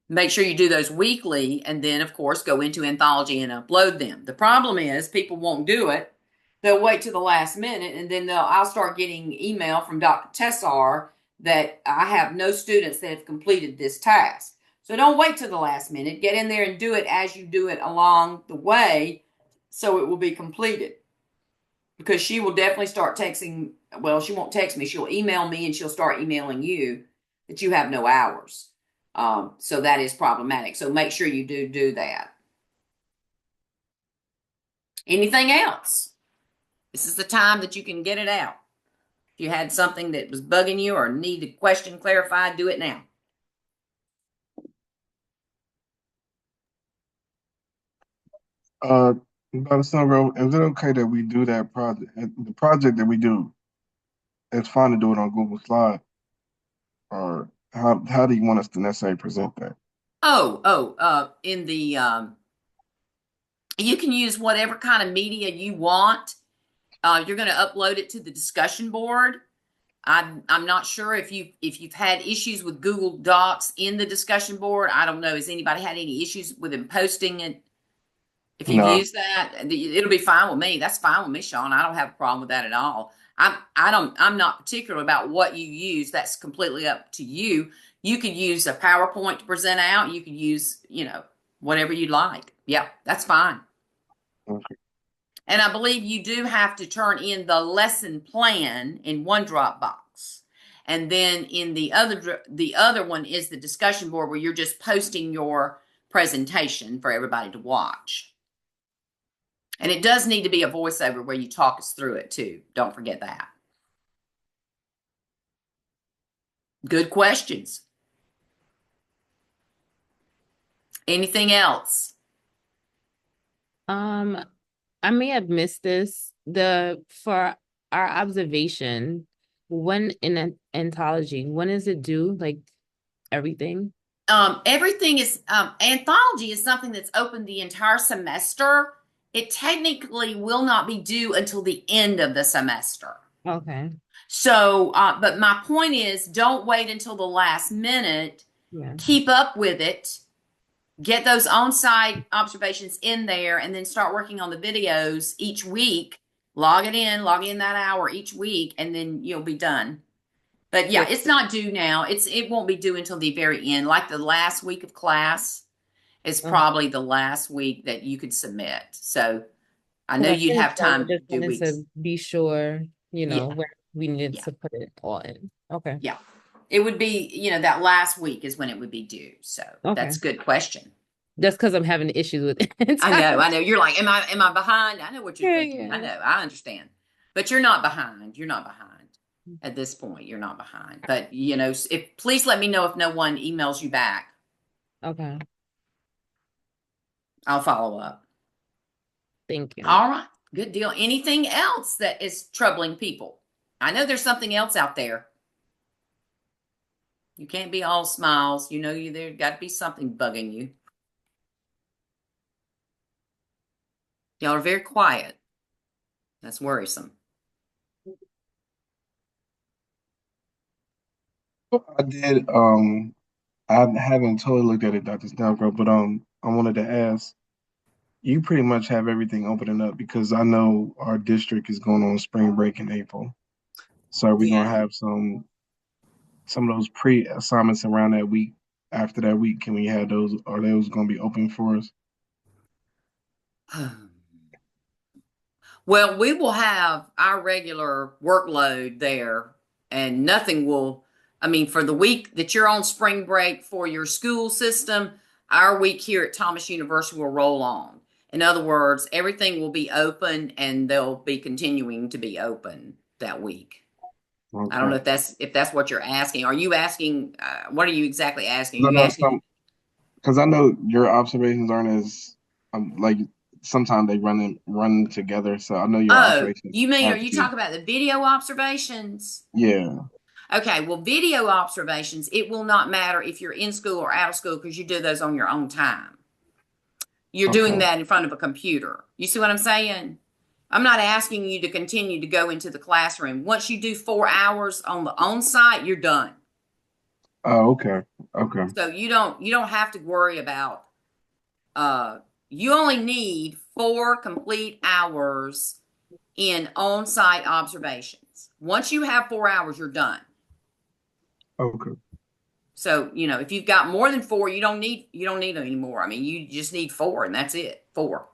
Make sure you do those weekly, and then of course go into Anthology and upload them. The problem is people won't do it. They'll wait to the last minute, and then I'll start getting email from Dr. Tessar that I have no students that have completed this task. So don't wait to the last minute. Get in there and do it as you do it along the way, so it will be completed. Because she will definitely start texting. Well, she won't text me. She'll email me, and she'll start emailing you that you have no hours. So that is problematic. So make sure you do that. Anything else? This is the time that you can get it out. If you had something that was bugging you or need a question clarified, do it now. Dr. Sunrow, is it okay that we do that project? The project that we do, it's fine to do it on Google Slide, or how do you want us to necessarily present that? In the you can use whatever kind of media you want. You're going to upload it to the discussion board. I'm not sure if you've had issues with Google Docs in the discussion board. I don't know. Has anybody had any issues with them posting it? If you've No. used that, it'll be fine with me. That's fine with me, Sean. I don't have a problem with that at all. I'm not particular about what you use. That's completely up to you. You could use a PowerPoint to present out. You could use, whatever you'd like. Yeah, that's fine. Okay. And I believe you do have to turn in the lesson plan in one Dropbox. And then in the other one is the discussion board where you're just posting your presentation for everybody to watch. And it does need to be a voiceover where you talk us through it too. Don't forget that. Good questions. Anything else? I may have missed this. For our observation, when in an anthology, when is it due? Like everything? Everything is anthology is something that's open the entire semester. It technically will not be due until the end of the semester. Okay. So, but my point is, don't wait until the last minute. Yeah. Keep up with it. Get those on-site observations in there, and then start working on the videos each week. Log in that hour each week, and then you'll be done. But yeah, it's not due now. It won't be due until the very end. Like the last week of class is probably the last week that you could submit. So I know you'd have time to just do wanted weeks. to be sure, Yeah. where we needed Yeah. to put it all in. Okay. Yeah. It would be, that last week is when it would be due. So that's a good question. That's because I'm having issues with it. I know. You're like, am I behind? I know what you're thinking. Yeah. I know. I understand. But you're not behind. You're not behind. At this point, you're not behind. But, please let me know if no one emails you back. Okay. I'll follow up. Thank you. All right. Good deal. Anything else that is troubling people? I know there's something else out there. You can't be all smiles. There's got to be something bugging you. Y'all are very quiet. That's worrisome. I did. I haven't totally looked at it, Dr. Snellgrove, but I wanted to ask. You pretty much have everything opening up because I know our district is going on spring break in April. So are we gonna have some of those pre-assignments around that week? After that week, can we have those? Are those gonna be open for us? Well, we will have our regular workload there, and nothing will, for the week that you're on spring break for your school system, our week here at Thomas University will roll on. In other words, everything will be open, and they'll be continuing to be open that week. Okay. I don't know if that's what you're asking. Are you asking? What are you exactly asking? No, because I know your observations aren't as like sometimes they run together. So I know your observations. You mean, are you talking about the video observations? Yeah. Okay, well, video observations, it will not matter if you're in school or out of school because you do those on your own time. You're doing Okay. that in front of a computer. You see what I'm saying? I'm not asking you to continue to go into the classroom. Once you do 4 hours on the on-site, you're done. Oh, okay. Okay. So you don't have to worry about you only need 4 complete hours in on-site observations. Once you have 4 hours, you're done. Okay. So, if you've got more than four, you don't need them anymore. I mean, you just need four and that's it. Four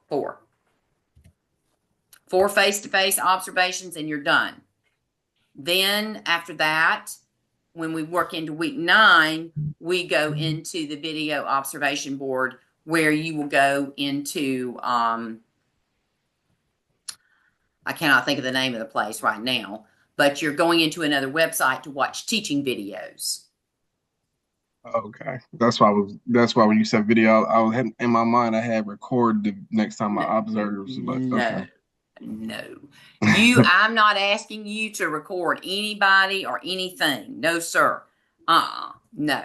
face-to-face observations and you're done. Then after that, when we work into week 9, we go into the video observation board where you will go into, I cannot think of the name of the place right now, but you're going into another website to watch teaching videos. Okay. That's why when you said video, I was in my mind I had record the next time I observes, but No, okay. no. I'm not asking you to record anybody or anything. No, sir. No,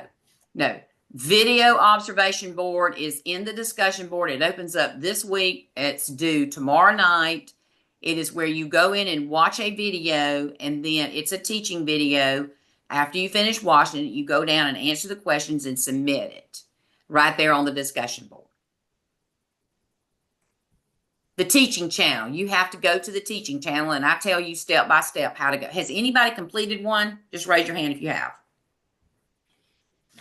no. Video observation board is in the discussion board. It opens up this week. It's due tomorrow night. It is where you go in and watch a video, and then it's a teaching video. After you finish watching it, you go down and answer the questions and submit it right there on the discussion board. The teaching channel. You have to go to the teaching channel, and I tell you step by step how to go. Has anybody completed one? Just raise your hand if you have.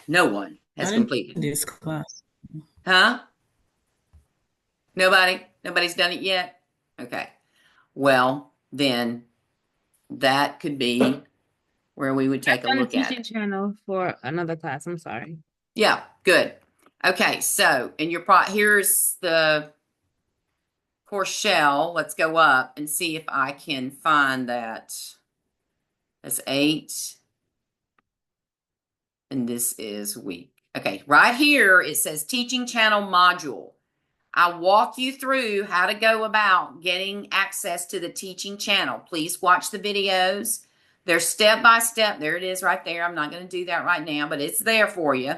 No one has Not in completed. this class. Huh? Nobody? Nobody's done it yet? Okay. Well, then that could be where we would take a On the look at teaching it. channel for another class. I'm sorry. Yeah, good. Okay, so and here's the course shell. Let's go up and see if I can find that. That's 8. And this is week. Okay, right here it says teaching channel module. I'll walk you through how to go about getting access to the teaching channel. Please watch the videos. They're step by step. There it is right there. I'm not going to do that right now, but it's there for you.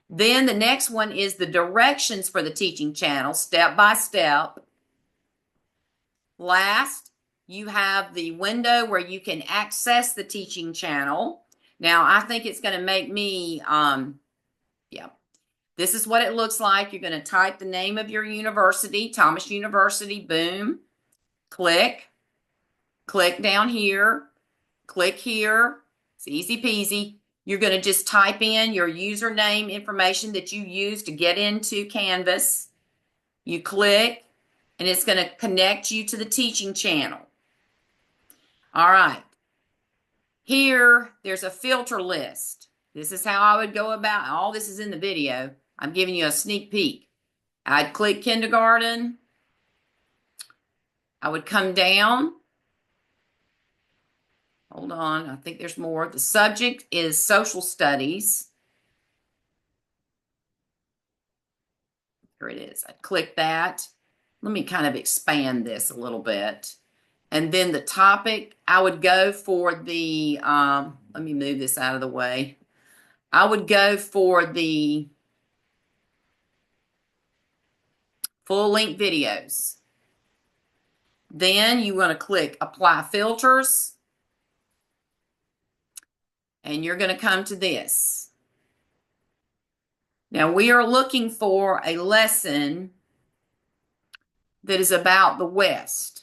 Then the next one is the directions for the teaching channel, step by step. Last, you have the window where you can access the teaching channel. Now, I think it's going to make me, yeah. This is what it looks like. You're going to type the name of your university, Thomas University, boom, click down here, click here. It's easy peasy. You're going to just type in your username information that you use to get into Canvas. You click, and it's going to connect you to the teaching channel. All right. Here, there's a filter list. This is how I would go about, all this is in the video. I'm giving you a sneak peek. I'd click kindergarten. I would come down. Hold on, I think there's more. The subject is social studies. Here it is. I'd click that. Let me kind of expand this a little bit. And then the topic, I would go for the, let me move this out of the way. I would go for the full length videos. Then you want to click apply filters. And you're going to come to this. Now we are looking for a lesson that is about the West.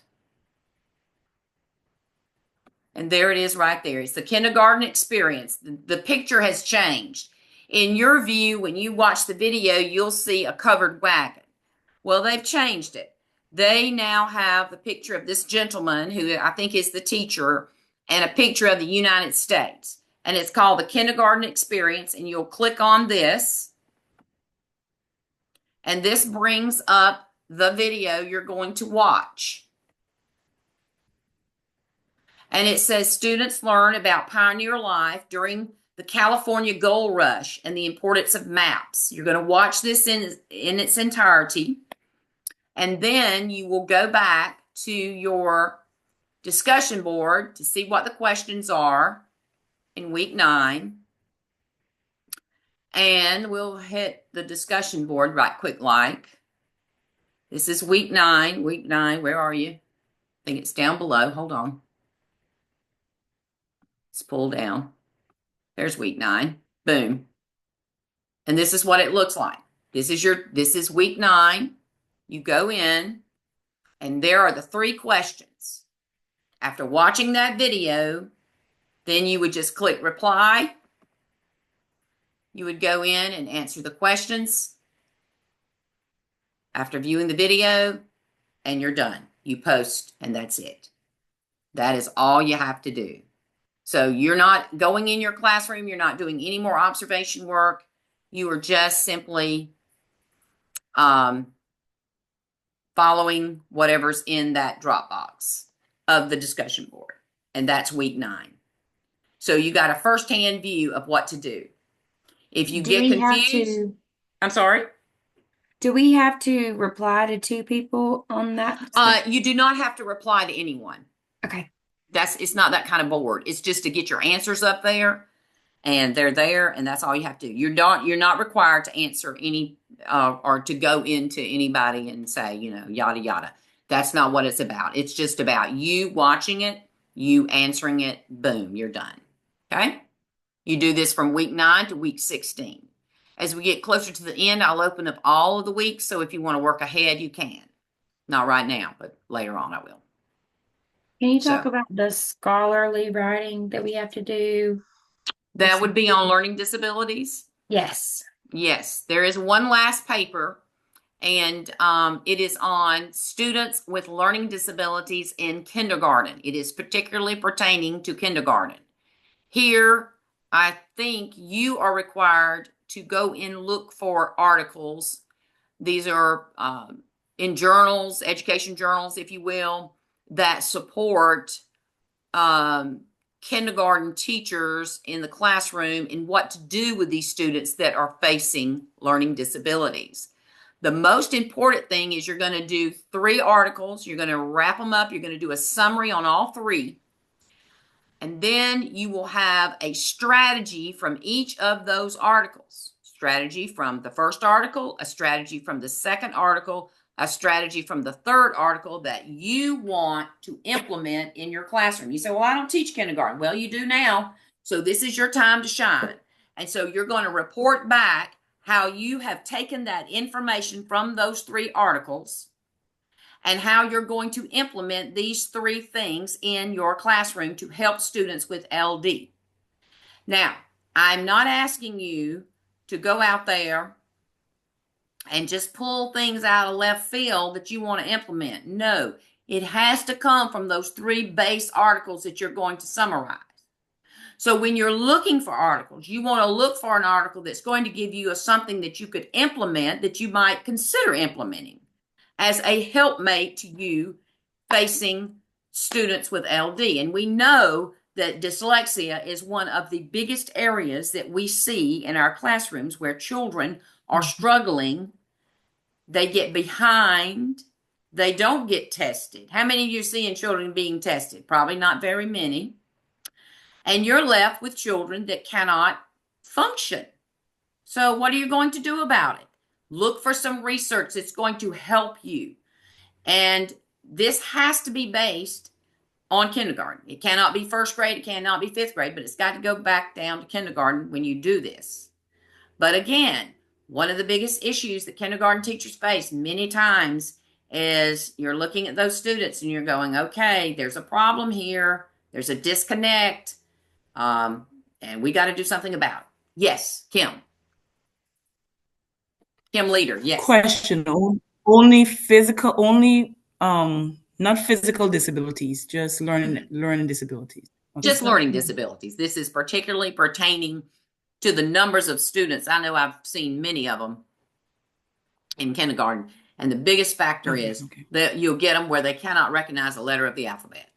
And there it is right there. It's the kindergarten experience. The picture has changed. In your view, when you watch the video, you'll see a covered wagon. Well, they've changed it. They now have the picture of this gentleman, who I think is the teacher, and a picture of the United States. And it's called the kindergarten experience. And you'll click on this. And this brings up the video you're going to watch. And it says students learn about pioneer life during the California Gold Rush and the importance of maps. You're going to watch this in its entirety. And then you will go back to your discussion board to see what the questions are in week 9. And we'll hit the discussion board right quick like. This is week 9. Week 9, where are you? I think it's down below. Hold on. Let's pull down. There's week 9. Boom. And this is what it looks like. This is week 9. You go in, and there are the 3 questions. After watching that video, then you would just click reply. You would go in and answer the questions after viewing the video, and you're done. You post, and that's it. That is all you have to do. So you're not going in your classroom. You're not doing any more observation work. You are just simply following whatever's in that Dropbox of the discussion board. And that's week 9. So you got a firsthand view of what to do. If you get confused, I'm sorry? Do we have to reply to 2 people on that? You do not have to reply to anyone. Okay. It's not that kind of board. It's just to get your answers up there, and they're there, and that's all you have to do. You're not required to answer any or to go into anybody and say, yada yada. That's not what it's about. It's just about you watching it, you answering it, boom, you're done. Okay? You do this from week 9 to week 16. As we get closer to the end, I'll open up all of the weeks, so if you want to work ahead, you can. Not right now, but later on I will. Can you talk about the scholarly writing that we have to do? That would be on learning disabilities? Yes. Yes. There is one last paper, and it is on students with learning disabilities in kindergarten. It is particularly pertaining to kindergarten. Here, I think you are required to go and look for articles. These are in journals, education journals, if you will, that support kindergarten teachers in the classroom and what to do with these students that are facing learning disabilities. The most important thing is you're going to do 3 articles. You're going to wrap them up. You're going to do a summary on all 3. And then you will have a strategy from each of those articles. Strategy from the first article, a strategy from the second article, a strategy from the third article that you want to implement in your classroom. You say, well, I don't teach kindergarten. Well, you do now. So this is your time to shine. And so you're going to report back how you have taken that information from those 3 articles and how you're going to implement these 3 things in your classroom to help students with LD. Now, I'm not asking you to go out there and just pull things out of left field that you want to implement. No, it has to come from those 3 base articles that you're going to summarize. So when you're looking for articles, you want to look for an article that's going to give you something that you could implement, that you might consider implementing as a helpmate to you facing students with LD. And we know that dyslexia is one of the biggest areas that we see in our classrooms where children are struggling. They get behind. They don't get tested. How many of you see in children being tested? Probably not very many. And you're left with children that cannot function. So what are you going to do about it? Look for some research that's going to help you. And this has to be based on kindergarten. It cannot be first grade. It cannot be 5th grade, but it's got to go back down to kindergarten when you do this. But again, one of the biggest issues that kindergarten teachers face many times is you're looking at those students and you're going, okay, there's a problem here. There's a disconnect. And we got to do something about it. Yes, Kim. Kim Leader, yes. Question: only physical, not physical disabilities, just learning disabilities. Okay. Just learning disabilities. This is particularly pertaining to the numbers of students. I know I've seen many of them in kindergarten, and the biggest factor is that you'll get them where they cannot recognize a letter of the alphabet.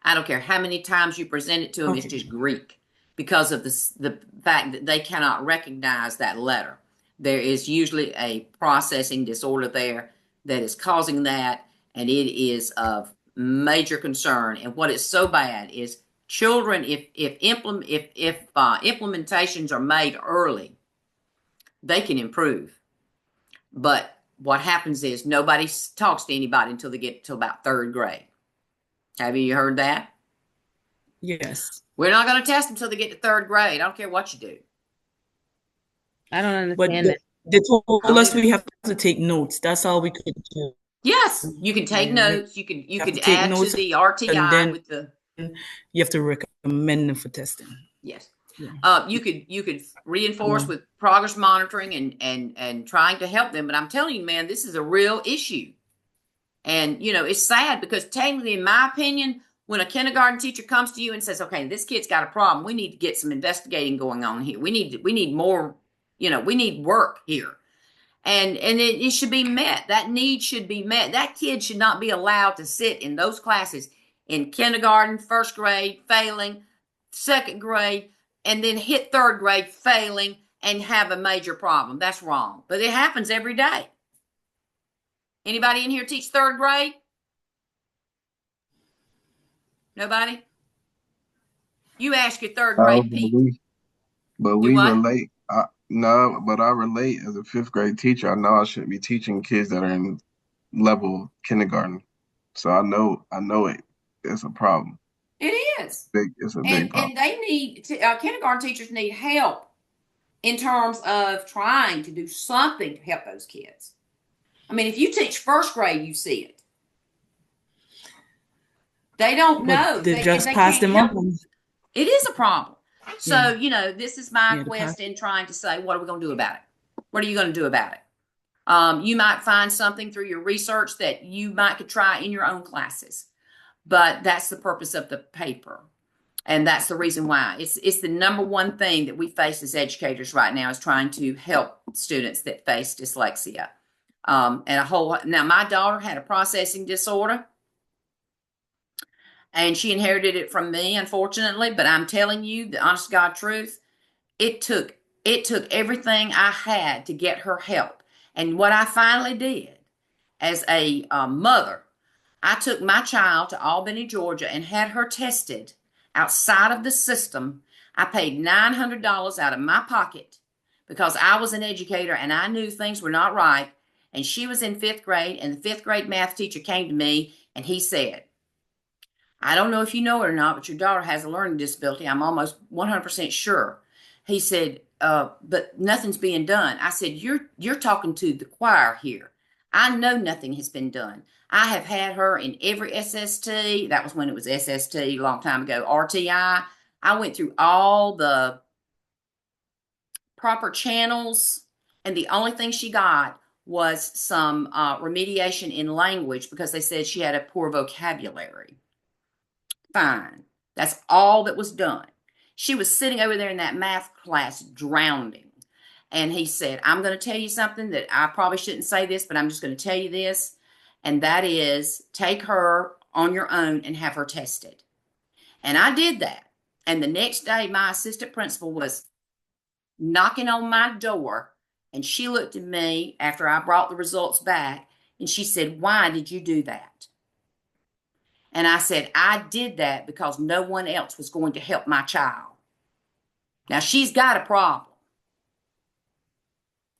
I don't care how many times you present it to them, it's just Greek because of the fact that they cannot recognize that letter. There is usually a processing disorder there that is causing that, and it is of major concern. And what is so bad is children, if implementations are made early, they can improve. But what happens is nobody talks to anybody until they get to about third grade. Have you heard that? Yes. We're not going to test them until they get to third grade. I don't care what you do. I don't But understand it. they told I don't us either. we have to take notes. That's all we could do. Yes, you can take Yeah, notes. You have to could take add to notes, the and RTI then with the you have to recommend them for testing. yes. Yeah. You could reinforce Yeah. with progress monitoring and trying to help them. But I'm telling you, man, this is a real issue. And it's sad because technically, in my opinion, when a kindergarten teacher comes to you and says, "Okay, this kid's got a problem. We need to get some investigating going on here. We need more. We need work here." And it should be met. That need should be met. That kid should not be allowed to sit in those classes in kindergarten, first grade, failing, second grade, and then hit third grade, failing, and have a major problem. That's wrong. But it happens every day. Anybody in here teach third grade? Nobody? You ask your third No, grade but people. Do we what? relate. No, but I relate as a fifth grade teacher. I know I shouldn't be teaching kids that are in level kindergarten. So I know it. It's a problem. It is. It's a big problem. And they need kindergarten teachers need help in terms of trying to do something to help those kids. I mean, if you teach first grade, you see it. They don't know. But they They just passed can't them help. up. It is a problem. So, this is my Yeah, the quest past. in trying to say, what are we going to do about it? What are you going to do about it? You might find something through your research that you might could try in your own classes, but that's the purpose of the paper. And that's the reason why it's the number one thing that we face as educators right now is trying to help students that face dyslexia. Now my daughter had a processing disorder and she inherited it from me, unfortunately, but I'm telling you the honest to God truth, it took everything I had to get her help. And what I finally did as a mother, I took my child to Albany, Georgia, and had her tested outside of the system. I paid $900 out of my pocket because I was an educator and I knew things were not right. And she was in fifth grade, and the fifth grade math teacher came to me and he said, "I don't know if you know it or not, but your daughter has a learning disability. I'm almost 100% sure." He said, "But nothing's being done." I said, "You're talking to the choir here. I know nothing has been done. I have had her in every SST. That was when it was SST a long time ago. RTI. I went through all the proper channels, and the only thing she got was some remediation in language because they said she had a poor vocabulary." Fine. That's all that was done. She was sitting over there in that math class drowning. And he said, "I'm going to tell you something that I probably shouldn't say this, but I'm just going to tell you this. And that is take her on your own and have her tested." And I did that. And the next day, my assistant principal was knocking on my door. And she looked at me after I brought the results back. And she said, "Why did you do that?" And I said, "I did that because no one else was going to help my child." Now she's got a problem.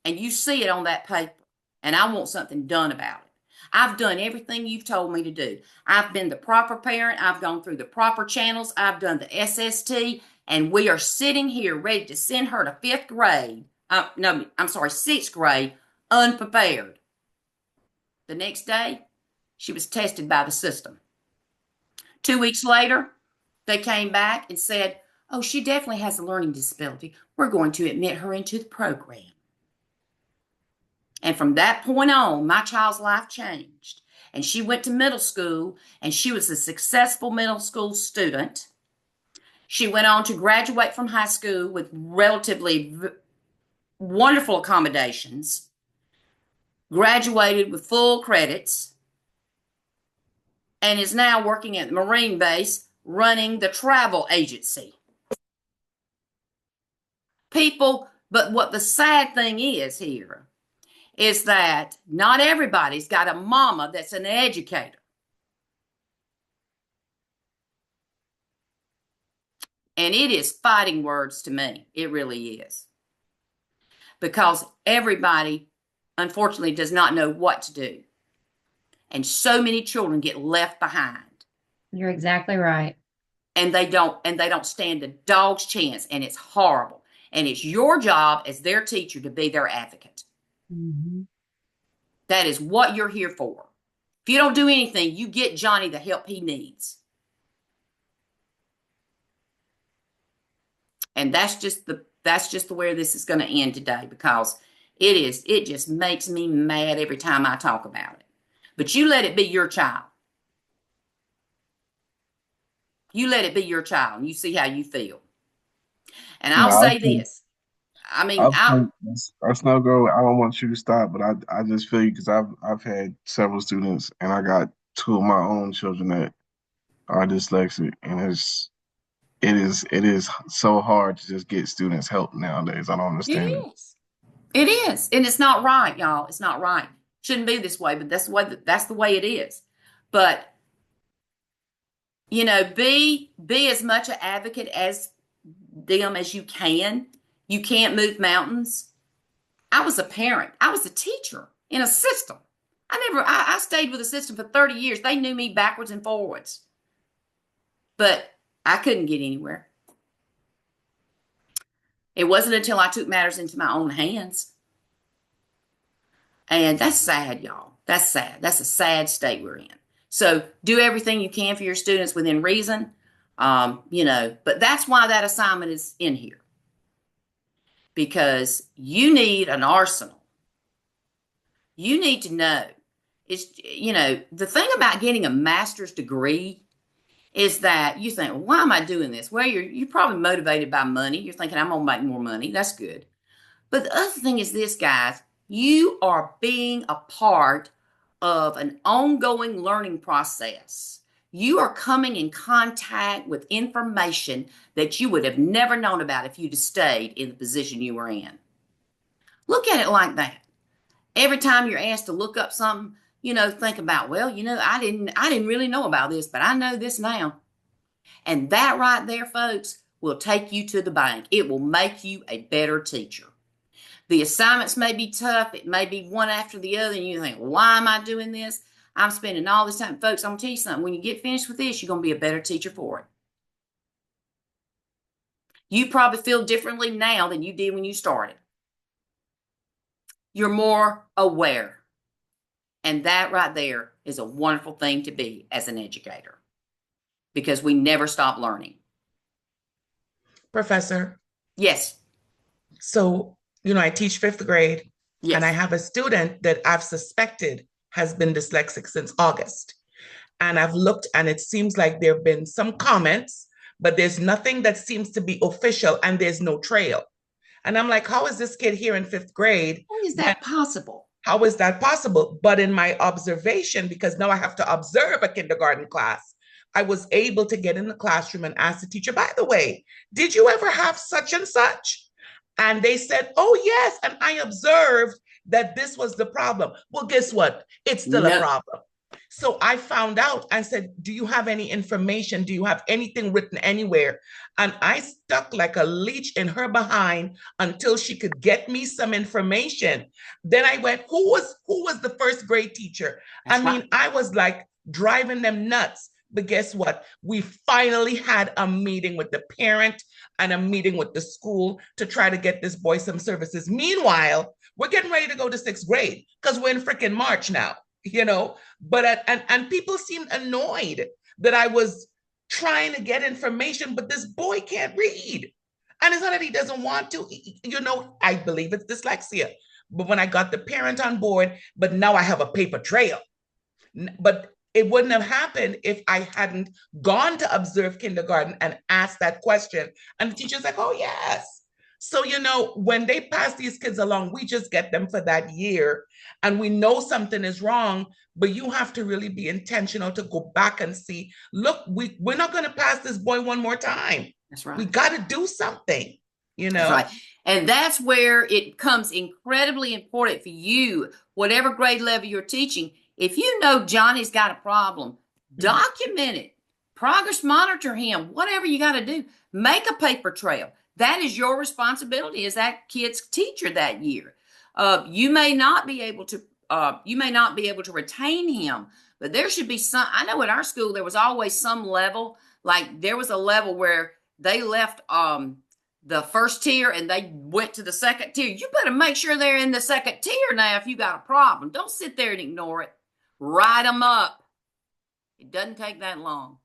And you see it on that paper. And I want something done about it. I've done everything you've told me to do. I've been the proper parent. I've gone through the proper channels. I've done the SST. And we are sitting here ready to send her to fifth grade. No, I'm sorry, sixth grade, unprepared. The next day, she was tested by the system. 2 weeks later, they came back and said, "Oh, she definitely has a learning disability. We're going to admit her into the program." And from that point on, my child's life changed. And she went to middle school, and she was a successful middle school student. She went on to graduate from high school with relatively wonderful accommodations, graduated with full credits, and is now working at the Marine base running the travel agency. People, but what the sad thing is here is that not everybody's got a mama that's an educator. And it is fighting words to me. It really is. Because everybody unfortunately, does not know what to do. And so many children get left behind. You're exactly right. And they don't stand a dog's chance, and it's horrible. And it's your job as their teacher to be their advocate. Mm-hmm. That is what you're here for. If you don't do anything, you get Johnny the help he needs. And that's just the way this is going to end today, because it just makes me mad every time I talk about it. But you let it be your child. You let it be your child, and you see how you feel. And No, I'll say this. I mean, Snow Girl, I don't want you to stop, but I just feel you because I've had several students, and I got two of my own children that are dyslexic, and it is so hard to just get students help nowadays. I don't it understand it. is. It is. And it's not right, y'all. It's not right. Shouldn't be this way, but that's the way it is. But be as much an advocate as them as you can. You can't move mountains. I was a parent. I was a teacher in a system. I stayed with a system for 30 years. They knew me backwards and forwards. But I couldn't get anywhere. It wasn't until I took matters into my own hands. And that's sad, y'all. That's sad. That's a sad state we're in. So do everything you can for your students within reason. But that's why that assignment is in here. Because you need an arsenal. You need to know. The thing about getting a master's degree is that you think, well, why am I doing this? Well, you're probably motivated by money. You're thinking, I'm going to make more money. That's good. But the other thing is this, guys. You are being a part of an ongoing learning process. You are coming in contact with information that you would have never known about if you'd have stayed in the position you were in. Look at it like that. Every time you're asked to look up something, think about, well, I didn't really know about this, but I know this now. And that right there, folks, will take you to the bank. It will make you a better teacher. The assignments may be tough. It may be one after the other, and you think, why am I doing this? I'm spending all this time. Folks, I'm going to tell you something. When you get finished with this, you're going to be a better teacher for it. You probably feel differently now than you did when you started. You're more aware. And that right there is a wonderful thing to be as an educator, because we never stop learning. Professor. Yes. So, I teach 5th grade, yes. And I have a student that I've suspected has been dyslexic since August. And I've looked, and it seems like there have been some comments, but there's nothing that seems to be official, and there's no trail. And I'm like, how is this kid here in 5th grade? How is that possible? How is that possible? But in my observation, because now I have to observe a kindergarten class, I was able to get in the classroom and ask the teacher, by the way, did you ever have such and such? And they said, oh, yes. And I observed that this was the problem. Well, guess what? It's still a problem. So I found out, I said, do you have any information? Do you have anything written anywhere? And I stuck like a leech in her behind until she could get me some information. Then I went, who was the 1st grade teacher? That's right. I was like driving them nuts. But guess what? We finally had a meeting with the parent and a meeting with the school to try to get this boy some services. Meanwhile, we're getting ready to go to 6th grade because we're in freaking March now, But and people seemed annoyed that I was trying to get information, but this boy can't read. And it's not that he doesn't want to. I believe it's dyslexia. But when I got the parent on board, but now I have a paper trail. But it wouldn't have happened if I hadn't gone to observe kindergarten and asked that question. And the teacher's like, oh, yes. So, when they pass these kids along, we just get them for that year. And we know something is wrong, but you have to really be intentional to go back and see, look, we're not going to pass this boy one more time. That's right. We got to do something, That's right. And that's where it becomes incredibly important for you, whatever grade level you're teaching. If you know Johnny's got a problem, document it, progress monitor him, whatever you got to do, make a paper trail. That is your responsibility as that kid's teacher that year. You may not be able to retain him, but there should be some. I know at our school there was always some level. Like there was a level where they left the first tier and they went to the second tier. You better make sure they're in the second tier now if you got a problem. Don't sit there and ignore it. Write them up. It doesn't take that long.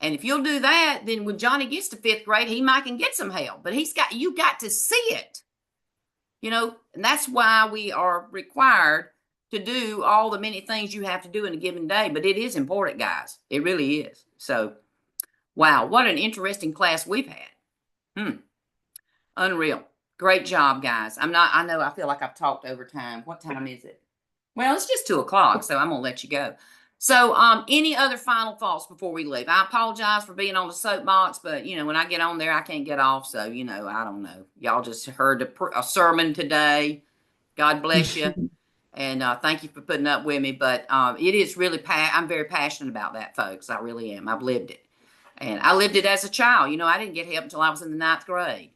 And if you'll do that, then when Johnny gets to 5th grade, he might can get some help. But you got to see it. And that's why we are required to do all the many things you have to do in a given day. But it is important, guys. It really is. So, wow, what an interesting class we've had. Unreal. Great job, guys. I know I feel like I've talked over time. What time is it? Well, it's just 2:00, so I'm going to let you go. So, any other final thoughts before we leave? I apologize for being on the soapbox, but, when I get on there, I can't get off. So, I don't know. Y'all just heard a sermon today. God bless you. And thank you for putting up with me. But it is really, I'm very passionate about that, folks. I really am. I've lived it. And I lived it as a child. I didn't get help until I was in the 9th grade.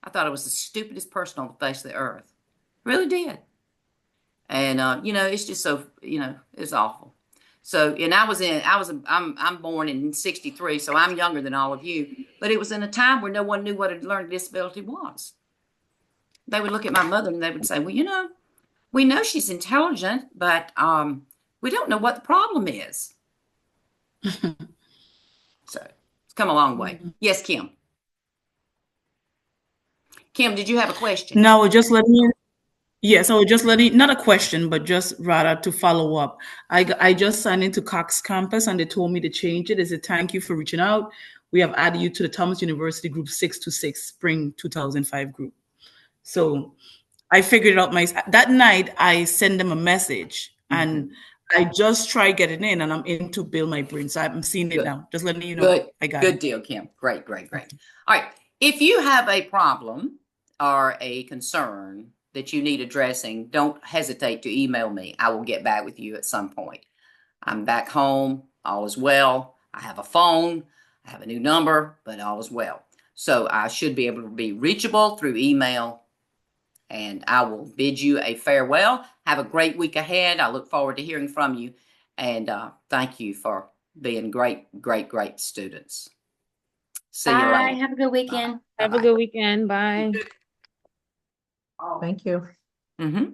I thought I was the stupidest person on the face of the earth. Really did. And, it's just so, it's awful. So, and I'm born in 63, so I'm younger than all of you. But it was in a time where no one knew what a learning disability was. They would look at my mother and they would say, well, we know she's intelligent, but we don't know what the problem is. So it's come a long way. Yes, Kim. Kim, did you have a question? No, just let me. Yes, I was just letting, not a question, but just rather to follow up. I just signed into Cox Campus and they told me to change it. They said, thank you for reaching out. We have added you to the Thomas University Group 626 Spring 2005 group. So I figured it out that night. I sent them a message and I just tried getting in and I'm in to build my brain. So I'm seeing it now. Just letting you know. Good. I got Good it. deal, Kim. Great. All right. If you have a problem or a concern that you need addressing, don't hesitate to email me. I will get back with you at some point. I'm back home. All is well. I have a phone. I have a new number, but all is well. So I should be able to be reachable through email. And I will bid you a farewell. Have a great week ahead. I look forward to hearing from you. And thank you for being great students. See you Bye. later. Have a good weekend. Have a good weekend. Bye. Thank you. Mm-hmm.